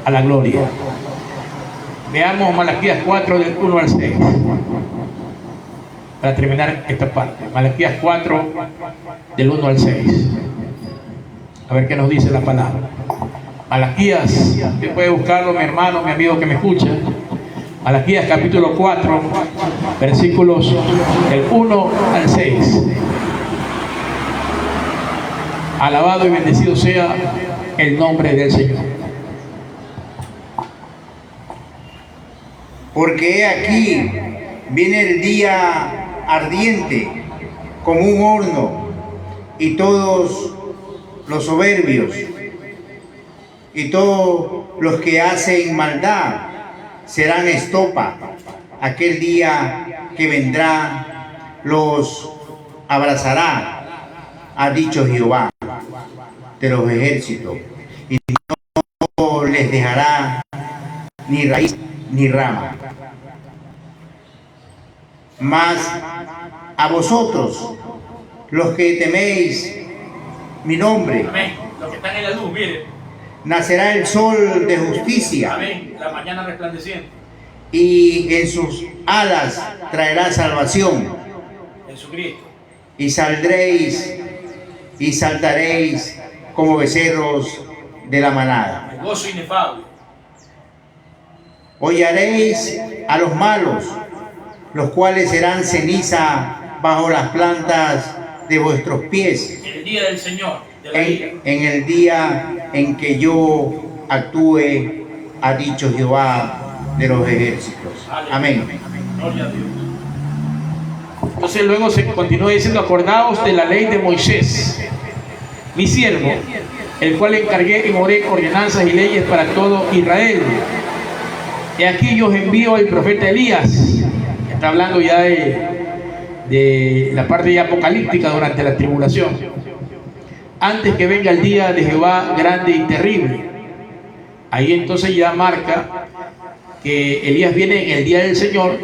a la gloria. Veamos Malaquías 4 del 1 al 6 para terminar esta parte. Malaquías 4 del 1 al 6. A ver qué nos dice la palabra. Malaquías, usted puede buscarlo, mi hermano, mi amigo que me escucha. Malaquías capítulo 4, versículos del 1 al 6. Alabado y bendecido sea el nombre del Señor. Porque he aquí, viene el día ardiente como un horno, y todos los soberbios y todos los que hacen maldad serán estopa. Aquel día que vendrá los abrazará, ha dicho Jehová de los ejércitos, y no les dejará ni raíz ni rama. Mas a vosotros, los que teméis mi nombre, Amén. Los que están en la luz, miren. Nacerá el sol de justicia. Amén. La mañana resplandeciente. Y en sus alas traerá salvación. Jesucristo. Y saldréis y saltaréis como becerros de la manada. El gozo inefable. Hollaréis a los malos, los cuales serán ceniza bajo las plantas de vuestros pies. En el día del Señor. En el día en que yo actúe, ha dicho Jehová de los ejércitos. Amén. Gloria a Dios. Entonces luego se continúa diciendo: acordaos de la ley de Moisés, mi siervo, el cual encargué en Horeb ordenanzas y leyes para todo Israel. Y aquí yo os envío el profeta Elías. Está hablando ya de la parte apocalíptica durante la tribulación. Antes que venga el día de Jehová grande y terrible. Ahí entonces ya marca que Elías viene en el día del Señor,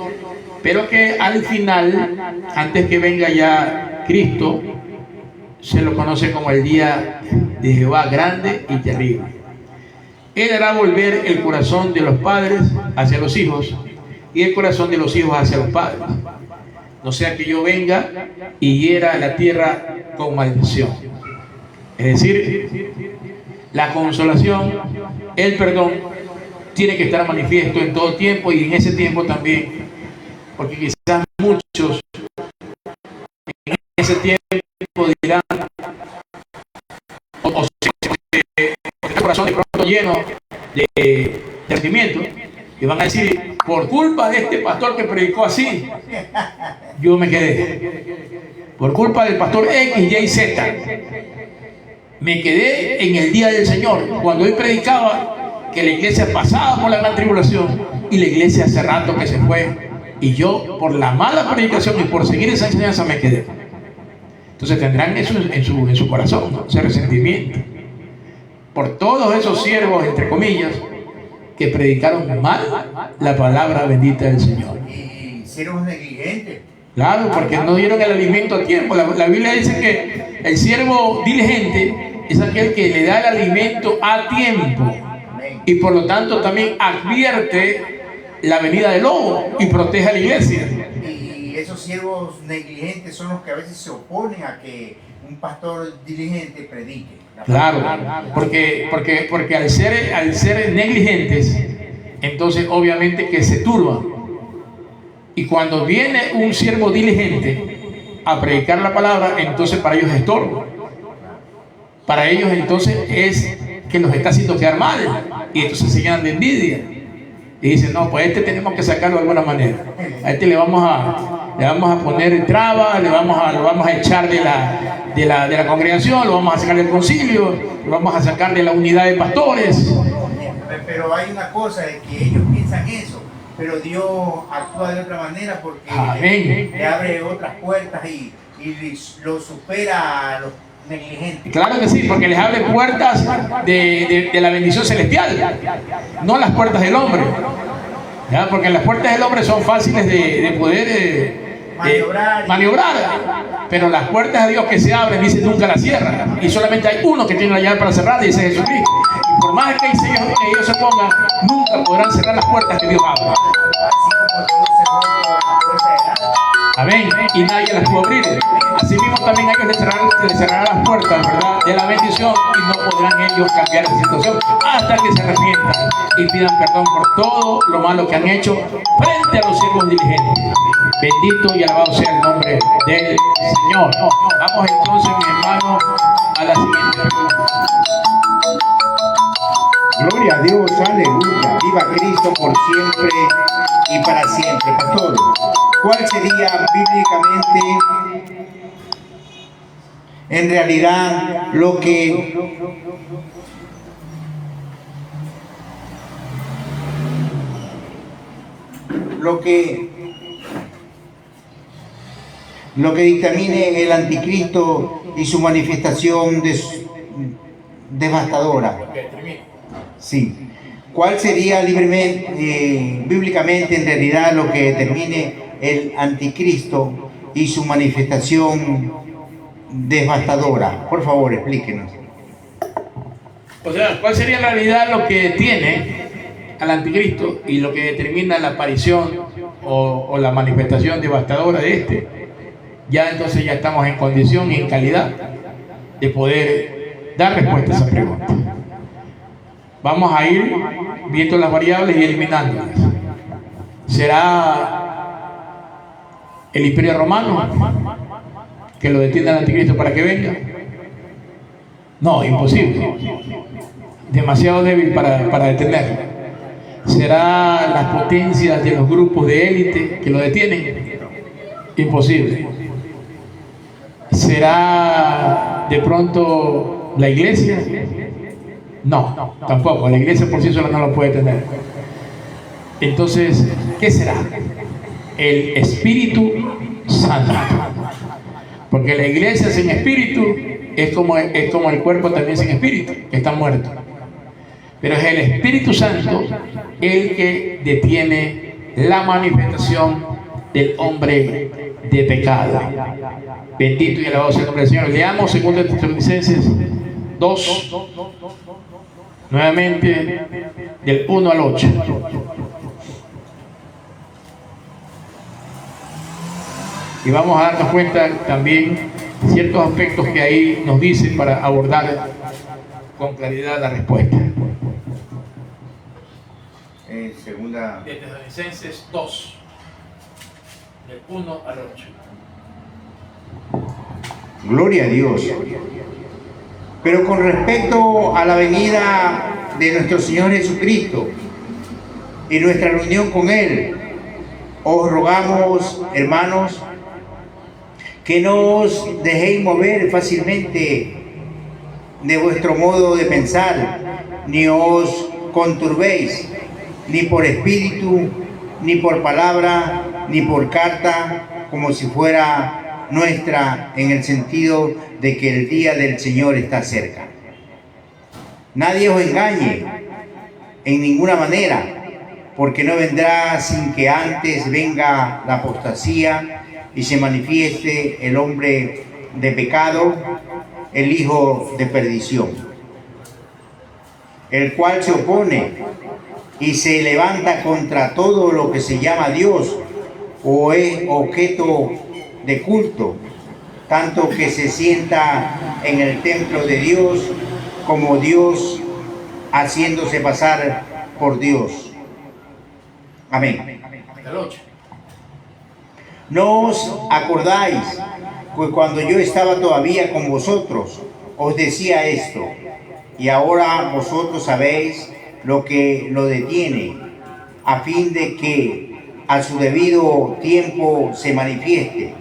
pero que al final, antes que venga ya Cristo, se lo conoce como el día de Jehová grande y terrible. Él hará volver el corazón de los padres hacia los hijos y el corazón de los hijos hacia los padres, no sea que yo venga y hiera la tierra con maldición. Es decir, la consolación, el perdón, tiene que estar manifiesto en todo tiempo y en ese tiempo también, porque quizás muchos en ese tiempo dirán, o el corazón de pronto lleno de sentimiento, y van a decir: por culpa de este pastor que predicó así, yo me quedé. Por culpa del pastor X, Y, Z, me quedé en el día del Señor, cuando él predicaba que la iglesia pasaba por la gran tribulación, y la iglesia hace rato que se fue, y yo por la mala predicación y por seguir esa enseñanza me quedé. Entonces tendrán eso en su corazón, ¿no? Ese resentimiento por todos esos siervos, entre comillas, que predicaron mal la palabra bendita del Señor. Y siervos negligentes. Claro, porque no dieron el alimento a tiempo. La Biblia dice que el siervo diligente es aquel que le da el alimento a tiempo y por lo tanto también advierte la venida del lobo y protege a la iglesia. Y esos siervos negligentes son los que a veces se oponen a que un pastor diligente predique. Claro, porque al ser negligentes, entonces obviamente que se turban. Y cuando viene un siervo diligente a predicar la palabra, entonces para ellos es estorbo. Para ellos entonces es que los está haciendo quedar mal. Y entonces se llenan de envidia. Y dicen, no, pues a este tenemos que sacarlo de alguna manera. A este le vamos a poner trabas, lo vamos a echar de la congregación, lo vamos a sacar del concilio, lo vamos a sacar de la unidad de pastores. Pero hay una cosa, es que ellos piensan eso, pero Dios actúa de otra manera porque le abre otras puertas y lo supera a los negligentes. Claro que sí, porque les abre puertas de la bendición celestial, no las puertas del hombre. ¿Ya? Porque las puertas del hombre son fáciles de poder maniobrar, pero las puertas de Dios que se abren, dice, nunca las cierran, y solamente hay uno que tiene la llave para cerrar, y ese es Jesucristo. Y por más que ellos se pongan, nunca podrán cerrar las puertas que Dios abre. Amén. Y nadie las pudo abrir. Así mismo también ellos le cerrarán las puertas, ¿verdad?, de la bendición, y no podrán ellos cambiar esa situación hasta que se arrepientan y pidan perdón por todo lo malo que han hecho frente a los siervos diligentes. Bendito y alabado sea el nombre del Señor. Vamos entonces, mi hermano, a la siguiente pregunta. Gloria a Dios, aleluya. Viva Cristo por siempre y para siempre. Pastor, ¿cuál sería bíblicamente, en realidad, lo que dictamine el anticristo y su manifestación devastadora? Sí. ¿Cuál sería bíblicamente en realidad lo que determine el anticristo y su manifestación devastadora? Por favor, explíquenos. O sea, ¿cuál sería en realidad lo que detiene al anticristo y lo que determina la aparición o la manifestación devastadora de este? Ya entonces ya estamos en condición y en calidad de poder dar respuesta a esa pregunta. Vamos a ir viendo las variables y eliminándolas. ¿Será el Imperio Romano que lo detiene al anticristo para que venga? No, imposible. Demasiado débil para detenerlo. ¿Será las potencias de los grupos de élite que lo detienen? Imposible. ¿Será de pronto la iglesia? No, tampoco. La iglesia por sí sola no lo puede tener. Entonces, ¿qué será? El Espíritu Santo. Porque la iglesia sin espíritu es como el cuerpo también sin espíritu, que está muerto. Pero es el Espíritu Santo el que detiene la manifestación del hombre de pecado. Bendito y alabado sea el nombre del Señor. Leamos 2 Tesalonicenses 2, nuevamente del 1 al 8. Y vamos a darnos cuenta también ciertos aspectos que ahí nos dicen para abordar con claridad la respuesta. Segunda De Tesalonicenses 2, del 1 al 8. Gloria a Dios. Pero con respecto a la venida de nuestro Señor Jesucristo y nuestra reunión con Él, os rogamos, hermanos, que no os dejéis mover fácilmente de vuestro modo de pensar, ni os conturbéis, ni por espíritu, ni por palabra, ni por carta, como si fuera nuestra, en el sentido de que el día del Señor está cerca. Nadie os engañe, en ninguna manera, porque no vendrá sin que antes venga la apostasía y se manifieste el hombre de pecado, el hijo de perdición, el cual se opone y se levanta contra todo lo que se llama Dios o es objeto de culto, tanto que se sienta en el templo de Dios como Dios, haciéndose pasar por Dios. Amén. ¿No os acordáis que cuando yo estaba todavía con vosotros os decía esto? Y ahora vosotros sabéis lo que lo detiene, a fin de que a su debido tiempo se manifieste,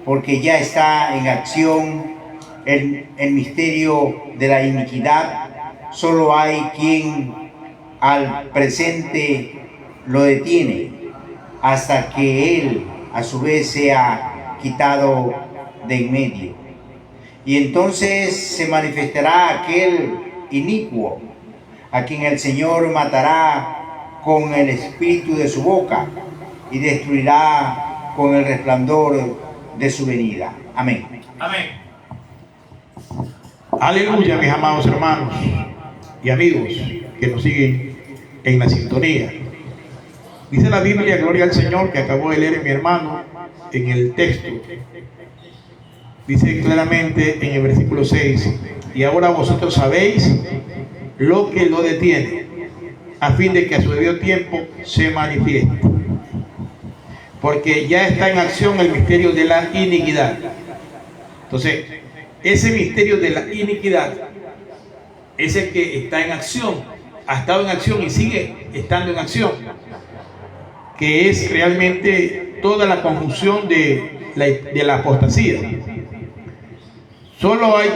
porque ya está en acción el misterio de la iniquidad. Solo hay quien al presente lo detiene, hasta que él a su vez sea quitado de en medio. Y entonces se manifestará aquel inicuo, a quien el Señor matará con el espíritu de su boca y destruirá con el resplandor de su venida. Amén. Amén. Aleluya, mis amados hermanos y amigos que nos siguen en la sintonía. Dice la Biblia, gloria al Señor, que acabó de leer mi hermano en el texto. Dice claramente en el versículo 6, y ahora vosotros sabéis lo que lo detiene, a fin de que a su debido tiempo se manifieste. Porque ya está en acción el misterio de la iniquidad. Entonces, ese misterio de la iniquidad es el que está en acción, ha estado en acción y sigue estando en acción, que es realmente toda la confusión de la apostasía. Solo hay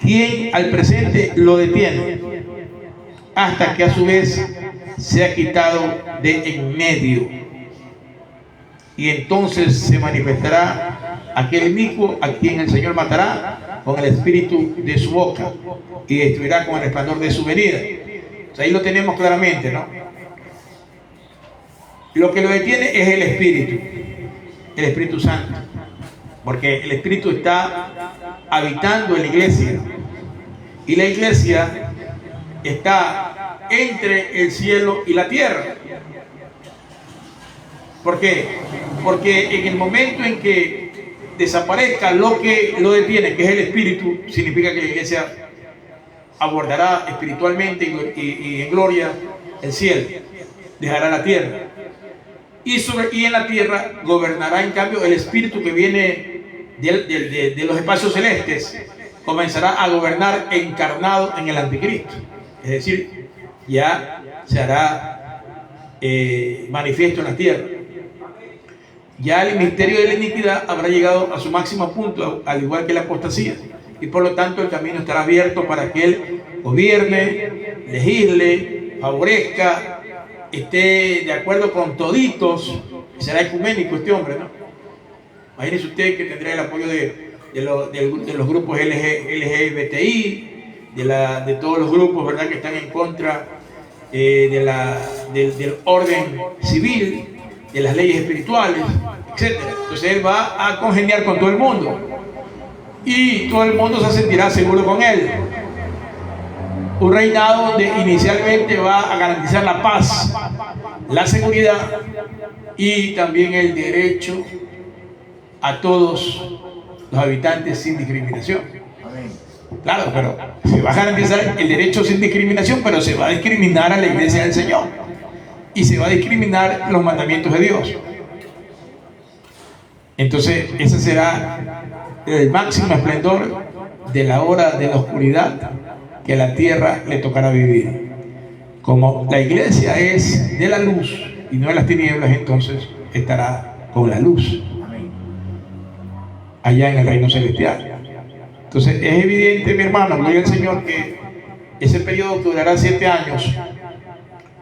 quien al presente lo detiene, hasta que a su vez sea quitado de en medio, y entonces se manifestará aquel inicuo a quien el Señor matará con el espíritu de su boca y destruirá con el resplandor de su venida. O sea, ahí lo tenemos claramente, ¿no? Lo que lo detiene es el Espíritu Santo, porque el Espíritu está habitando en la iglesia, y la iglesia está entre el cielo y la tierra. ¿Por qué? Porque en el momento en que desaparezca lo que lo detiene, que es el Espíritu, significa que la iglesia abordará espiritualmente y en gloria el cielo, dejará la tierra. Y en la tierra gobernará en cambio el Espíritu que viene de los espacios celestes, comenzará a gobernar encarnado en el anticristo. Es decir, ya se hará manifiesto en la tierra. Ya el misterio de la iniquidad habrá llegado a su máximo punto, al igual que la apostasía, y por lo tanto el camino estará abierto para que él gobierne, legisle, favorezca, esté de acuerdo con toditos. Será ecuménico este hombre, ¿no? Imagínense usted que tendrá el apoyo de los grupos LGBTI, de todos los grupos, ¿verdad?, que están en contra del orden civil, de las leyes espirituales, etc. Entonces él va a congeniar con todo el mundo y todo el mundo se sentirá seguro con él. Un reinado donde inicialmente va a garantizar la paz, la seguridad y también el derecho a todos los habitantes sin discriminación. Claro, pero se va a garantizar el derecho sin discriminación, pero se va a discriminar a la iglesia del Señor y se va a discriminar los mandamientos de Dios. Entonces ese será el máximo esplendor de la hora de la oscuridad que a la tierra le tocará vivir. Como la iglesia es de la luz y no de las tinieblas, entonces estará con la luz allá en el reino celestial. Entonces es evidente, mi hermano, gloria al Señor, que ese periodo durará 7 años.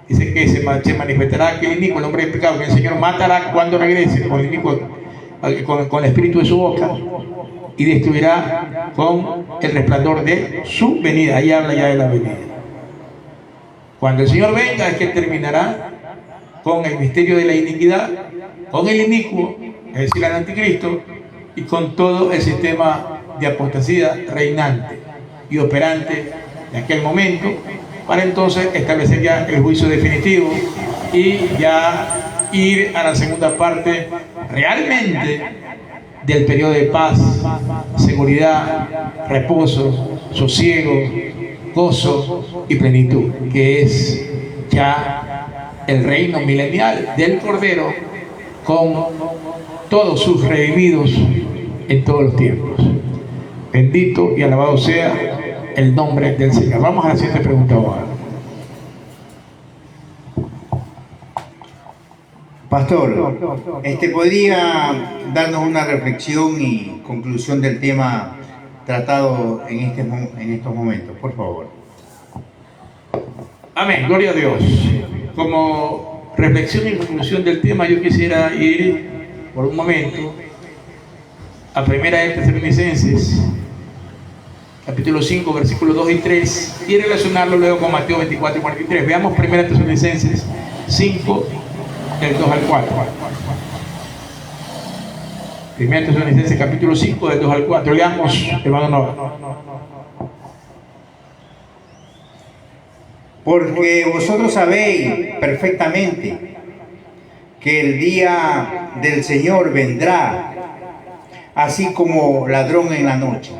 Dice que se manifestará aquel inicuo, el hombre de pecado, que el Señor matará cuando regrese con el inicuo, con el espíritu de su boca, y destruirá con el resplandor de su venida. Ahí habla ya de la venida. Cuando el Señor venga es que terminará con el misterio de la iniquidad, con el inicuo, es decir, el anticristo, y con todo el sistema de apostasía reinante y operante de aquel momento, para entonces establecer ya el juicio definitivo y ya ir a la segunda parte realmente del periodo de paz, seguridad, reposo, sosiego, gozo y plenitud, que es ya el reino milenial del Cordero con todos sus redimidos en todos los tiempos. Bendito y alabado sea el nombre del Señor. Vamos a la siguiente pregunta ahora. Pastor, ¿podría darnos una reflexión y conclusión del tema tratado en estos momentos, por favor? Amén, gloria a Dios. Como reflexión y conclusión del tema, yo quisiera ir por un momento a Primera de Tesalonicenses, capítulo 5, versículos 2 y 3, y relacionarlo luego con Mateo 24 y 43. Veamos Primera de Tesalonicenses 5, del 2 al 4. Primera de Tesalonicenses, capítulo 5, del 2 al 4. Leamos, hermano Nova. Porque vosotros sabéis perfectamente que el día del Señor vendrá, así como ladrón en la noche.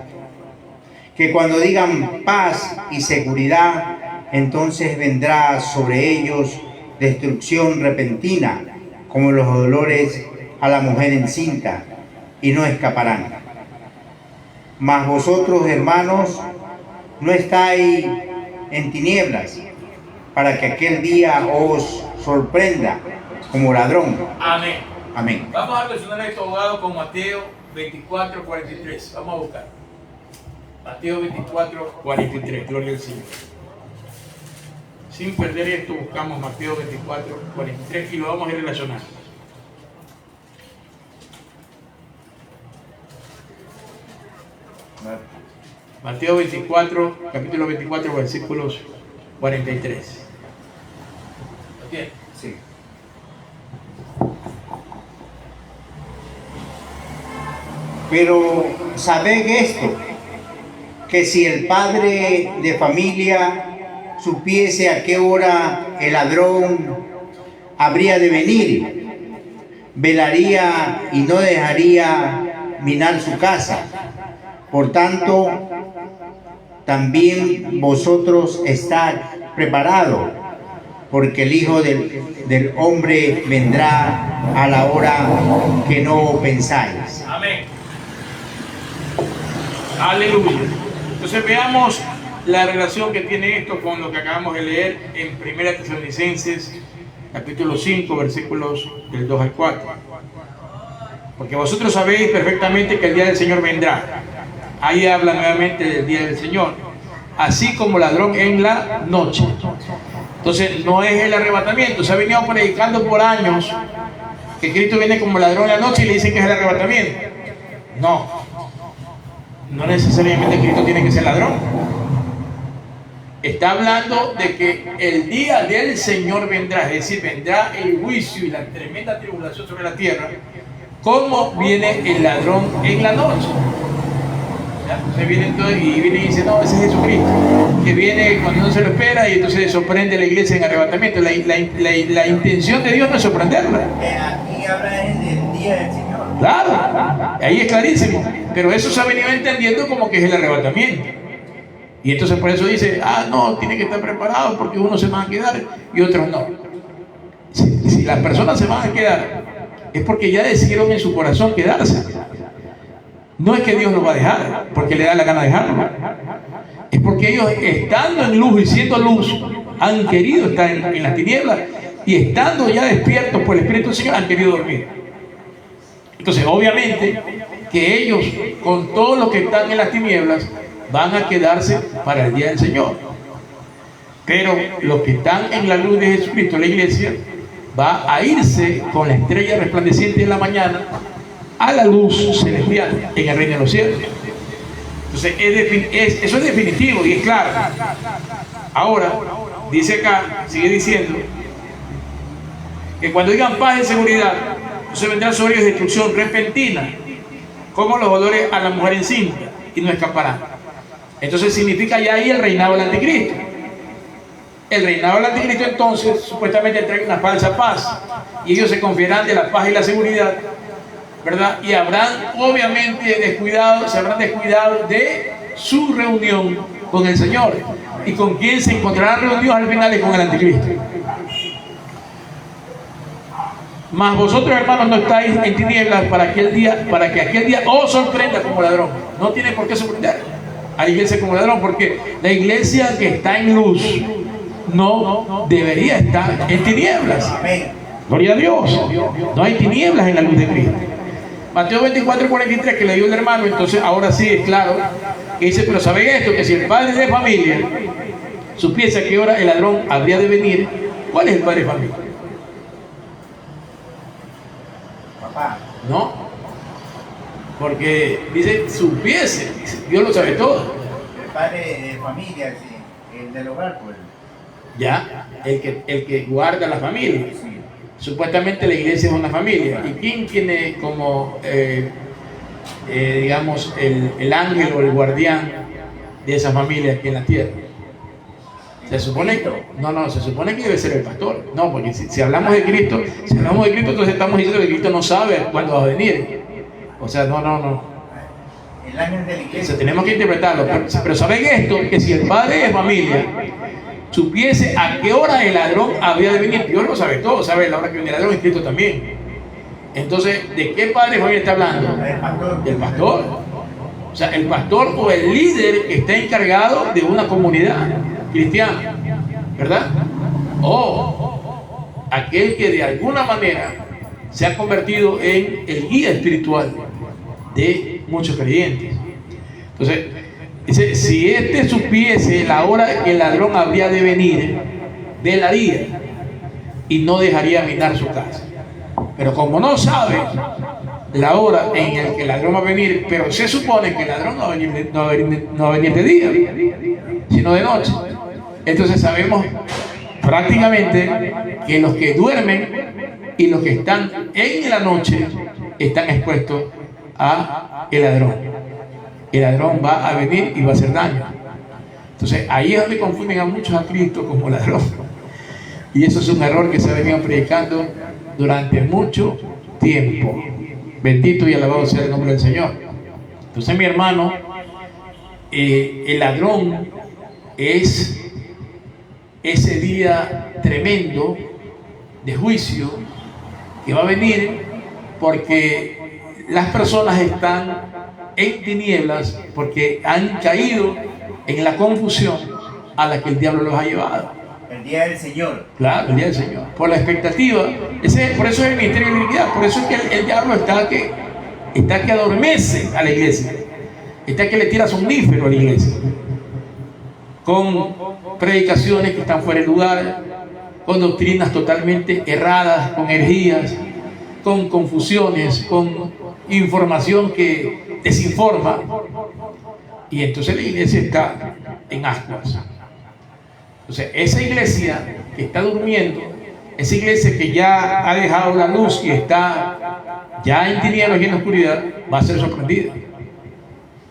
Que cuando digan paz y seguridad, entonces vendrá sobre ellos destrucción repentina, como los dolores a la mujer encinta, y no escaparán. Mas vosotros, hermanos, no estáis en tinieblas, para que aquel día os sorprenda como ladrón. Amén. Amén. Vamos a relacionar esto, abogado, con Mateo 24, 43. Vamos a buscar. Mateo 24, 43. Gloria al Señor. Sin perder esto, buscamos Mateo 24, 43 y lo vamos a ir relacionando. Mateo 24, capítulo 24, versículos 43. ¿Lo tiene? Sí. Pero sabed esto, que si el padre de familia supiese a qué hora el ladrón habría de venir, velaría y no dejaría minar su casa. Por tanto, también vosotros estad preparados, porque el Hijo del Hombre vendrá a la hora que no pensáis. Amén. Aleluya. Entonces veamos la relación que tiene esto con lo que acabamos de leer en Primera Tesalonicenses, capítulo 5, versículos del 2 al 4. Porque vosotros sabéis perfectamente que el día del Señor vendrá. Ahí habla nuevamente del día del Señor, así como ladrón en la noche. Entonces no es el arrebatamiento. Se ha venido predicando por años que Cristo viene como ladrón en la noche y le dicen que es el arrebatamiento. No necesariamente Cristo tiene que ser ladrón. Está hablando de que el día del Señor vendrá, es decir, vendrá el juicio y la tremenda tribulación sobre la tierra, como viene el ladrón en la noche. Entonces viene y dice, no, ese es Jesucristo, que viene cuando no se lo espera y entonces sorprende a la iglesia en arrebatamiento. La intención de Dios no es sorprenderla. Aquí habla del día del Señor. Claro, ahí es clarísimo, pero eso se ha venido entendiendo como que es el arrebatamiento. Y entonces por eso dice, no, tiene que estar preparado porque unos se van a quedar y otros no. Si las personas se van a quedar, es porque ya decidieron en su corazón quedarse. No es que Dios los va a dejar porque le da la gana de dejarlo. Es porque ellos, estando en luz y siendo luz, han querido estar en las tinieblas, y estando ya despiertos por el Espíritu del Señor, han querido dormir. Entonces, obviamente, que ellos, con todos los que están en las tinieblas, van a quedarse para el día del Señor. Pero los que están en la luz de Jesucristo, la iglesia, va a irse con la estrella resplandeciente de la mañana a la luz celestial en el reino de los cielos. Entonces, eso es definitivo y es claro. Ahora, dice acá, sigue diciendo, que cuando digan paz y seguridad, se vendrá sobre ellos destrucción repentina, como los olores a la mujer encinta, y no escaparán. Entonces significa ya ahí el reinado del anticristo. El reinado del anticristo entonces supuestamente trae una falsa paz, y ellos se confiarán de la paz y la seguridad, ¿verdad? Y habrán obviamente se habrán descuidado de su reunión con el Señor. ¿Y con quién se encontrarán reunidos al final? Es con el anticristo. Mas vosotros, hermanos, no estáis en tinieblas para que aquel día os sorprenda como ladrón. No tiene por qué sorprender a la iglesia como ladrón, porque la iglesia que está en luz no debería estar en tinieblas. Gloria a Dios. No hay tinieblas en la luz de Cristo. Mateo 24:43, que le dio el hermano, entonces ahora sí es claro, que dice, pero ¿saben esto? Que si el padre de familia supiese a qué hora el ladrón habría de venir, ¿cuál es el padre de familia? Papá. No, porque dice, supiese, Dios lo sabe todo. El padre de familia, sí, el del hogar, pues. Ya, el que guarda la familia. Supuestamente la iglesia es una familia. ¿Y quién tiene como, digamos, el ángel o el guardián de esa familia aquí en la tierra? Se supone que, se supone que debe ser el pastor. No, porque si hablamos de Cristo, entonces estamos diciendo que Cristo no sabe cuándo va a venir. O sea, no. El ángel de la iglesia. O sea, tenemos que interpretarlo. Pero ¿saben esto? Que si el padre de familia supiese a qué hora el ladrón había de venir, Dios lo sabe todo, sabe la hora que viene el ladrón, y Cristo también. Entonces, ¿de qué padre de familia está hablando? Del pastor. O sea, el pastor o el líder que está encargado de una comunidad cristiana, ¿verdad? O aquel que de alguna manera se ha convertido en el guía espiritual de muchos creyentes. Entonces, dice, si éste supiese la hora que el ladrón habría de venir, velaría y no dejaría minar su casa. Pero como no sabe la hora en la que el ladrón va a venir, pero se supone que el ladrón no va a venir de día, sino de noche. Entonces sabemos prácticamente que los que duermen y los que están en la noche están expuestos a el ladrón. El ladrón va a venir y va a hacer daño. Entonces ahí es donde confunden a muchos a Cristo como ladrón. Y eso es un error que se ha venido predicando durante mucho tiempo. Bendito y alabado sea el nombre del Señor. Entonces, mi hermano, el ladrón es ese día tremendo de juicio que va a venir porque las personas están en tinieblas porque han caído en la confusión a la que el diablo los ha llevado. El día del Señor. Claro, el día del Señor. Por la expectativa. Por eso es el ministerio de la iniquidad. Por eso es que el diablo está que adormece a la iglesia. Está que le tira somnífero a la iglesia. Con predicaciones que están fuera de lugar, con doctrinas totalmente erradas, con herejías, con confusiones, con información que desinforma. Y entonces la iglesia está en ascuas. Entonces, esa iglesia que está durmiendo, esa iglesia que ya ha dejado la luz y está ya en tinieblas y en la oscuridad, va a ser sorprendida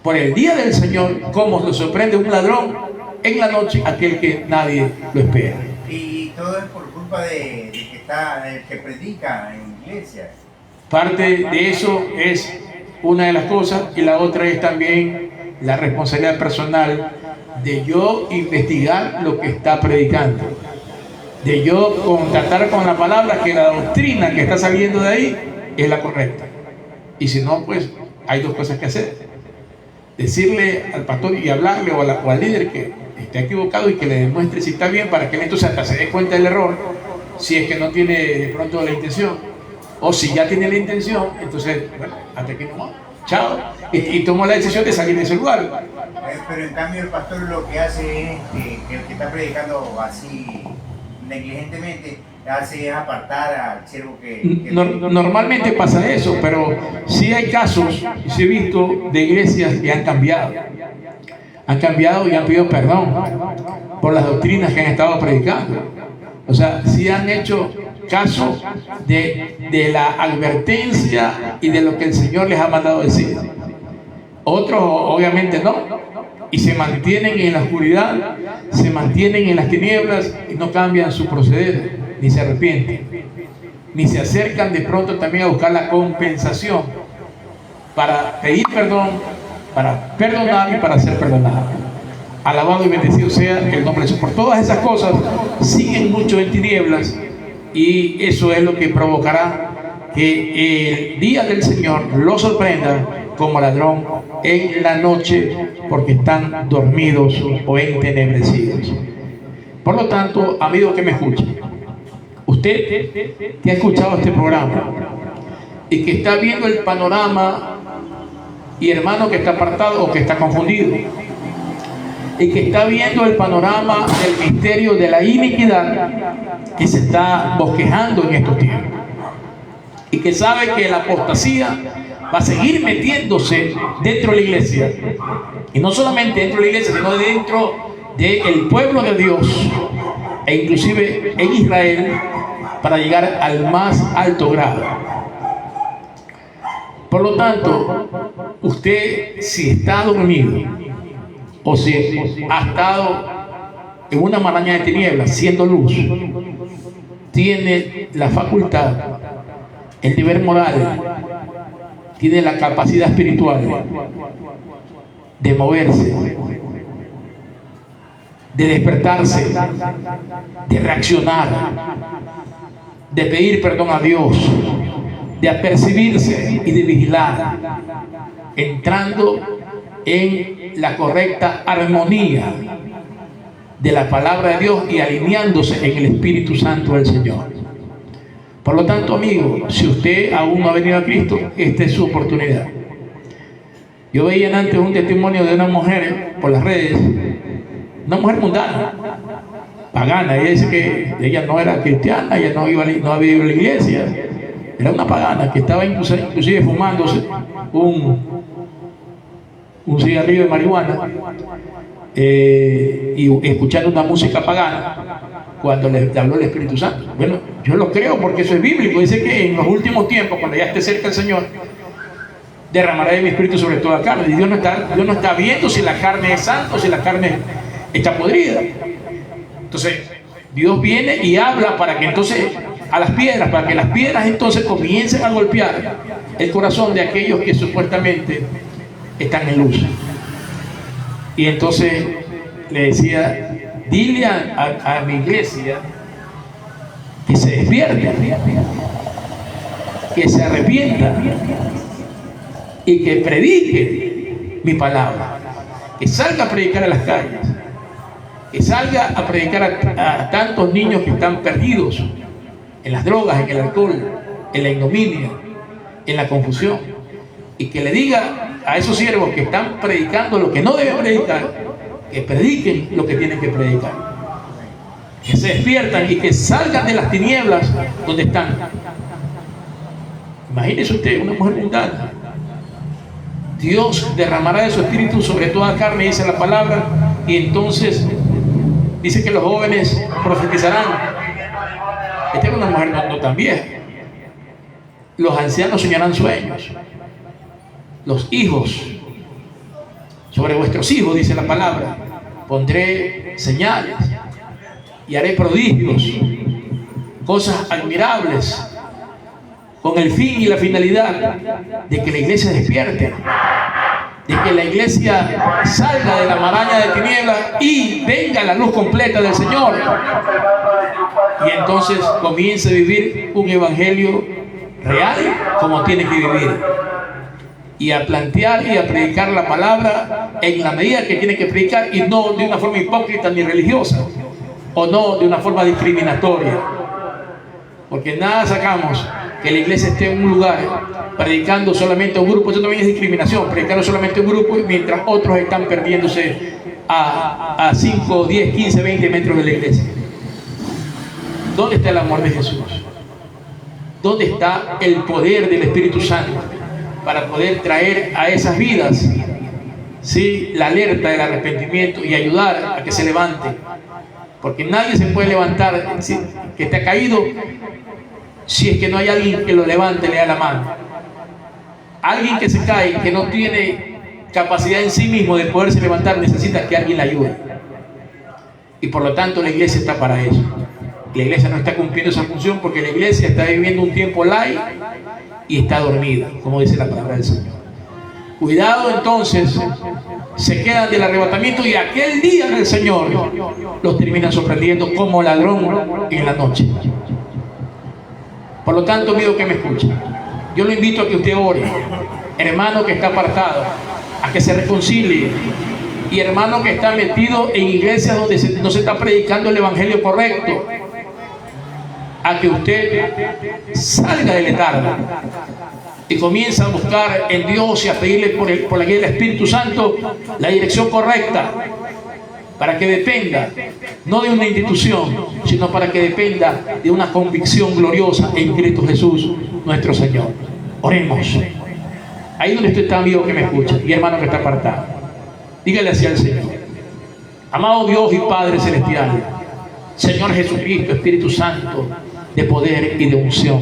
por el día del Señor, como lo sorprende un ladrón en la noche, aquel que nadie lo espera. Y todo es por culpa de que está el que predica en iglesia. Parte de eso es una de las cosas, y la otra es también la responsabilidad personal de yo investigar lo que está predicando, de yo constatar con la palabra que la doctrina que está saliendo de ahí es la correcta. Y si no, pues hay dos cosas que hacer: decirle al pastor y hablarle o al líder que está equivocado y que le demuestre si está bien, para que él entonces hasta se dé cuenta del error, si es que no tiene de pronto la intención, o si ya tiene la intención, entonces, bueno, hasta aquí no, chao, y tomó la decisión de salir de ese lugar. Pero en cambio el pastor lo que hace es que el que está predicando así negligentemente hace es apartar al siervo que normalmente pasa eso, pero sí hay casos, sí he visto de iglesias que han cambiado. Han cambiado y han pedido perdón por las doctrinas que han estado predicando. O sea, sí han hecho caso de la advertencia y de lo que el Señor les ha mandado decir. Otros obviamente no, y se mantienen en la oscuridad, se mantienen en las tinieblas y no cambian su proceder, ni se arrepienten, ni se acercan de pronto también a buscar la compensación para pedir perdón, para perdonar y para ser perdonado. Alabado y bendecido sea el nombre de Jesús. Por todas esas cosas siguen mucho en tinieblas, y eso es lo que provocará que el día del Señor los sorprenda como ladrón en la noche, porque están dormidos o entenebrecidos. Por lo tanto, amigo que me escucha, usted que ha escuchado este programa y que está viendo el panorama, y hermano que está apartado o que está confundido, y que está viendo el panorama del misterio de la iniquidad que se está bosquejando en estos tiempos, y que sabe que la apostasía va a seguir metiéndose dentro de la iglesia, y no solamente dentro de la iglesia, sino dentro del pueblo de Dios, e inclusive en Israel, para llegar al más alto grado. Por lo tanto, usted, si está dormido o si ha estado en una maraña de tinieblas siendo luz, tiene la facultad, el deber moral, tiene la capacidad espiritual de moverse, de despertarse, de reaccionar, de pedir perdón a Dios, de apercibirse y de vigilar, entrando en la correcta armonía de la palabra de Dios y alineándose en el Espíritu Santo del Señor. Por lo tanto, amigo, si usted aún no ha venido a Cristo, esta es su oportunidad. Yo veía antes un testimonio de una mujer por las redes, una mujer mundana, pagana. Ella dice que ella no era cristiana, ella no había ido a la iglesia, era una pagana que estaba inclusive fumándose un cigarrillo de marihuana y escuchando una música pagana cuando le habló el Espíritu Santo. Bueno, yo lo creo porque eso es bíblico. Dice que en los últimos tiempos, cuando ya esté cerca el Señor, derramará de mi espíritu sobre toda carne. Y Dios no está viendo si la carne es santa o si la carne está podrida. Entonces Dios viene y habla para que entonces a las piedras, para que las piedras entonces comiencen a golpear el corazón de aquellos que supuestamente están en luz. Y entonces le decía: dile a mi iglesia que se despierte, que se arrepienta y que predique mi palabra, que salga a predicar a las calles, que salga a predicar a tantos niños que están perdidos en las drogas, en el alcohol, en la ignominia, en la confusión, y que le diga a esos siervos que están predicando lo que no deben predicar, que prediquen lo que tienen que predicar, que se despiertan y que salgan de las tinieblas donde están. Imagínese usted una mujer mundana. Dios derramará de su espíritu sobre toda carne, dice la palabra, y entonces dice que los jóvenes profetizarán. Esta era una mujer no tan vieja. Los ancianos soñarán sueños. Los hijos, sobre vuestros hijos, dice la palabra, pondré señales y haré prodigios, cosas admirables, con el fin y la finalidad de que la iglesia despierte, de que la iglesia salga de la maraña de tinieblas y venga la luz completa del Señor, y entonces comience a vivir un evangelio real como tiene que vivir, y a plantear y a predicar la palabra en la medida que tiene que predicar, y no de una forma hipócrita ni religiosa, o no de una forma discriminatoria, porque nada sacamos que la iglesia esté en un lugar predicando solamente a un grupo. Eso también es discriminación, predicando solamente a un grupo mientras otros están perdiéndose a 5, 10, 15, 20 metros de la iglesia. ¿Dónde está el amor de Jesús? ¿Dónde está el poder del Espíritu Santo para poder traer a esas vidas ¿sí?, la alerta del arrepentimiento y ayudar a que se levante. Porque nadie se puede levantar, ¿sí?, que esté caído, si es que no hay alguien que lo levante, le da la mano. Alguien que se cae, que no tiene capacidad en sí mismo de poderse levantar, necesita que alguien le ayude. Y por lo tanto la iglesia está para eso. La iglesia no está cumpliendo esa función porque la iglesia está viviendo un tiempo light y está dormida, como dice la palabra del Señor. Cuidado entonces, se quedan del arrebatamiento y aquel día del Señor los terminan sorprendiendo como ladrón en la noche. Por lo tanto, amigo que me escucha, yo lo invito a que usted ore, hermano que está apartado, a que se reconcilie, y hermano que está metido en iglesias donde no se está predicando el evangelio correcto, a que usted salga del letargo y comienza a buscar en Dios y a pedirle por la guía del Espíritu Santo la dirección correcta, para que dependa no de una institución, sino para que dependa de una convicción gloriosa en Cristo Jesús nuestro Señor. Oremos. Ahí donde usted está, amigo que me escucha, y hermano que está apartado, dígale así al Señor: amado Dios y Padre Celestial, Señor Jesucristo, Espíritu Santo de poder y de unción,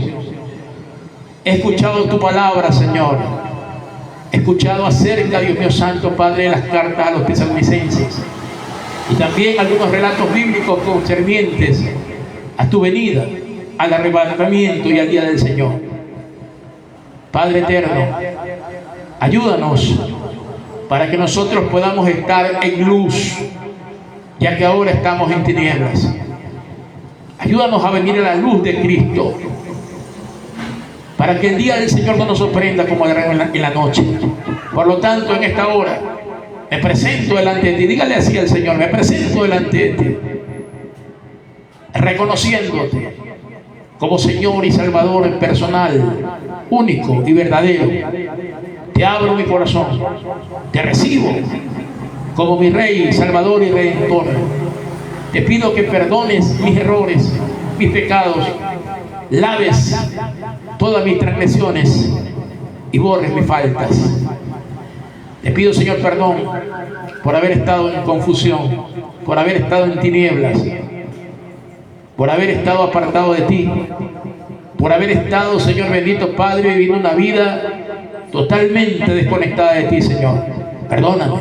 he escuchado tu palabra, Señor. He escuchado acerca, Dios mío santo, Padre, de las cartas a los tesalonicenses, y también algunos relatos bíblicos concernientes a tu venida, al arrebatamiento y al día del Señor. Padre eterno, ayúdanos para que nosotros podamos estar en luz, ya que ahora estamos en tinieblas. Ayúdanos a venir a la luz de Cristo, para que el día del Señor no nos sorprenda como en la noche. Por lo tanto, en esta hora me presento delante de ti. Dígale así al Señor: me presento delante de ti, reconociéndote como Señor y Salvador personal, único y verdadero. Te abro mi corazón, te recibo como mi Rey, Salvador y Redentor. Te pido que perdones mis errores, mis pecados, laves todas mis transgresiones y borres mis faltas. Te pido, Señor, perdón por haber estado en confusión, por haber estado en tinieblas, por haber estado apartado de ti, por haber estado, Señor bendito Padre, viviendo una vida totalmente desconectada de ti, Señor. Perdóname,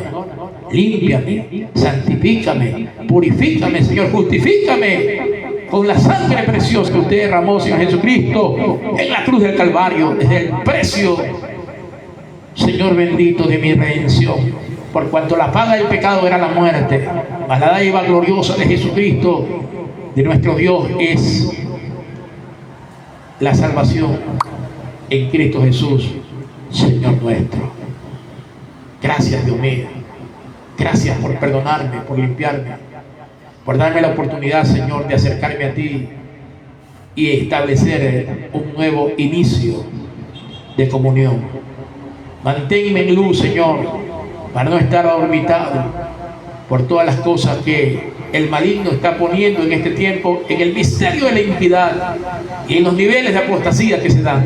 límpiame, santifícame, purifícame, Señor, justifícame con la sangre preciosa que usted derramó, Señor Jesucristo, en la cruz del Calvario, desde el precio, Señor bendito, de mi redención. Por cuanto la paga del pecado era la muerte, mas la dádiva gloriosa de Jesucristo, de nuestro Dios, es la salvación en Cristo Jesús, Señor nuestro. Gracias, Dios mío. Gracias por perdonarme, por limpiarme, por darme la oportunidad, Señor, de acercarme a ti y establecer un nuevo inicio de comunión. Manténme en luz, Señor, para no estar adormitado por todas las cosas que el maligno está poniendo en este tiempo, en el misterio de la iniquidad y en los niveles de apostasía que se dan.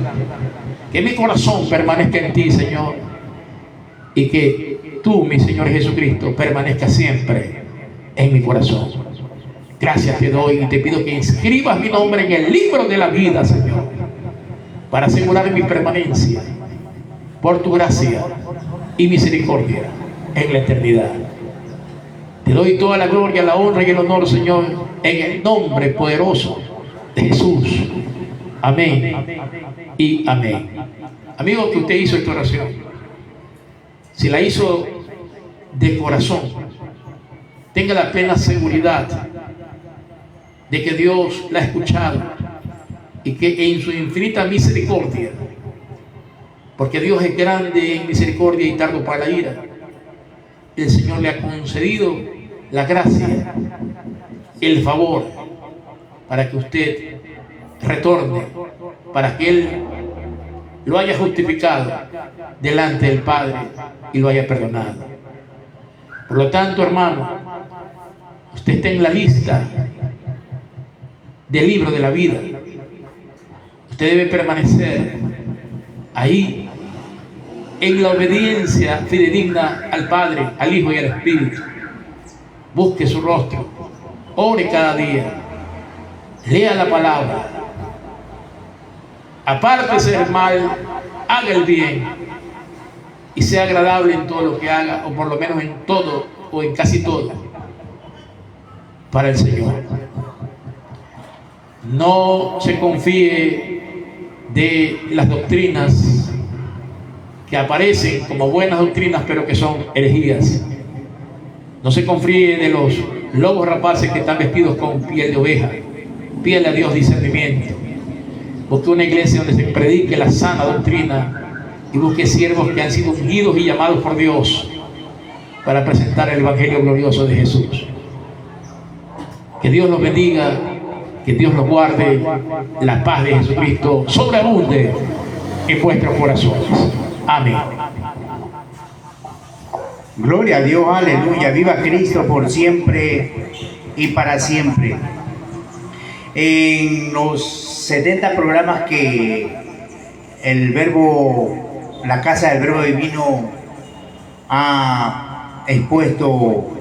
Que mi corazón permanezca en ti, Señor, y que tú, mi Señor Jesucristo, permanezca siempre en mi corazón. Gracias te doy y te pido que inscribas mi nombre en el libro de la vida, Señor, para asegurar mi permanencia por tu gracia y misericordia en la eternidad. Te doy toda la gloria, la honra y el honor, Señor, en el nombre poderoso de Jesús. Amén y amén. Amigo, que usted hizo esta oración, si la hizo de corazón, tenga la plena seguridad de que Dios la ha escuchado y que en su infinita misericordia, porque Dios es grande en misericordia y tardo para la ira, el Señor le ha concedido la gracia, el favor, para que usted retorne, para que Él lo haya justificado delante del Padre y lo haya perdonado. Por lo tanto, hermano, usted está en la lista del libro de la vida. Usted debe permanecer ahí en la obediencia fidedigna al Padre, al Hijo y al Espíritu. Busque su rostro, ore cada día, lea la palabra, apártese del mal, haga el bien y sea agradable en todo lo que haga, o por lo menos en todo o en casi todo, para el Señor. No se confíe de las doctrinas que aparecen como buenas doctrinas, pero que son herejías. No se confíe de los lobos rapaces que están vestidos con piel de oveja. Pídale a Dios discernimiento. Busque una iglesia donde se predique la sana doctrina y busque siervos que han sido ungidos y llamados por Dios para presentar el Evangelio glorioso de Jesús. Que Dios los bendiga, que Dios los guarde, la paz de Jesucristo sobreabunde en vuestros corazones. Amén. Gloria a Dios, aleluya, viva Cristo por siempre y para siempre. En los 70 programas que la Casa del Verbo Divino ha expuesto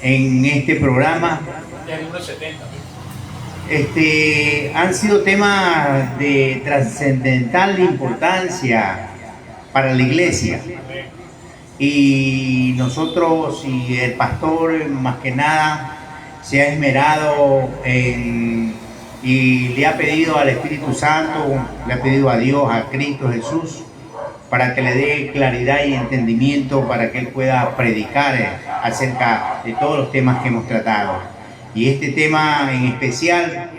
en este programa, han sido temas de trascendental importancia para la iglesia. Y nosotros y el pastor más que nada se ha esmerado y le ha pedido al Espíritu Santo, le ha pedido a Dios, a Cristo Jesús, para que le dé claridad y entendimiento para que él pueda predicar acerca de todos los temas que hemos tratado. Y este tema en especial,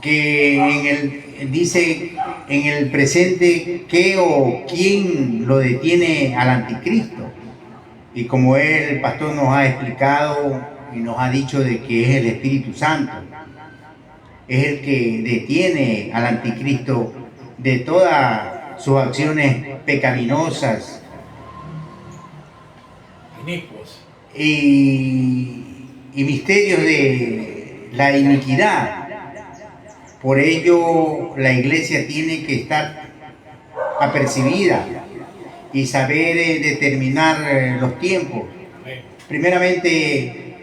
que dice en el presente qué o quién lo detiene al anticristo. Y como el pastor nos ha explicado y nos ha dicho de que es el Espíritu Santo, es el que detiene al anticristo de todas sus acciones pecaminosas y misterios de la iniquidad. Por ello, la iglesia tiene que estar apercibida y saber determinar los tiempos. Primeramente,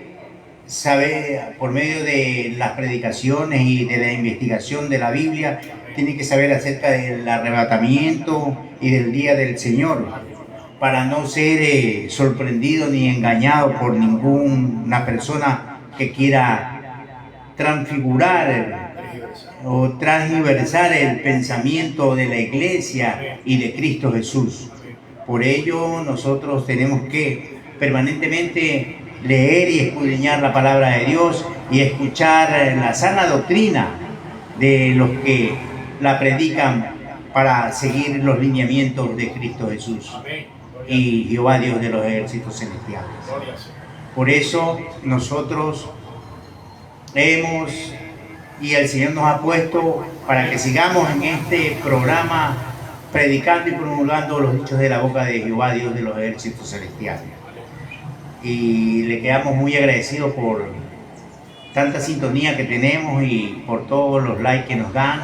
saber por medio de las predicaciones y de la investigación de la Biblia, tiene que saber acerca del arrebatamiento y del día del Señor, para no ser sorprendido ni engañado por ninguna persona que quiera transfigurar o transversar el pensamiento de la iglesia y de Cristo Jesús. Por ello nosotros tenemos que permanentemente leer y escudriñar la palabra de Dios y escuchar la sana doctrina de los que la predican para seguir los lineamientos de Cristo Jesús y Jehová Dios de los ejércitos celestiales. Por eso nosotros y el Señor nos ha puesto para que sigamos en este programa predicando y promulgando los dichos de la boca de Jehová Dios de los ejércitos celestiales. Y le quedamos muy agradecidos por tanta sintonía que tenemos y por todos los likes que nos dan,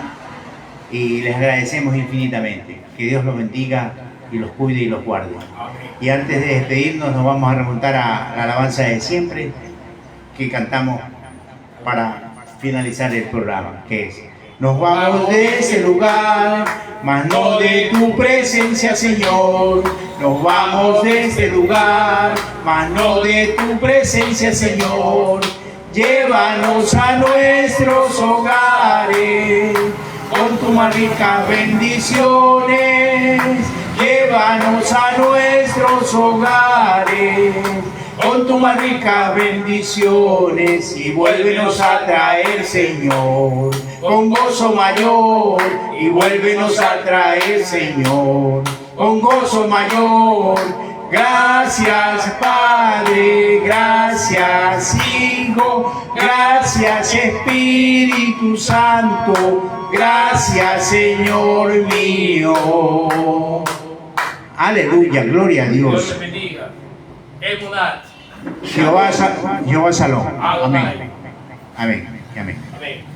y les agradecemos infinitamente. Que Dios los bendiga y los cuide y los guarde. Y antes de despedirnos nos vamos a remontar a la alabanza de siempre que cantamos para finalizar el programa, que es: nos vamos de ese lugar, mas no de tu presencia, Señor. Nos vamos de ese lugar, mas no de tu presencia, Señor. Llévanos a nuestros hogares con tus más ricas bendiciones. Llévanos a nuestros hogares con tus más ricas bendiciones, y vuélvenos a traer, Señor, con gozo mayor. Y vuélvenos a traer, Señor, con gozo mayor. Gracias, Padre, gracias, Hijo, gracias, Espíritu Santo, gracias, Señor mío. Aleluya, gloria a Dios. Dios te bendiga. Jehová Salón. Amén. Amén. Amén. Amén. Amén.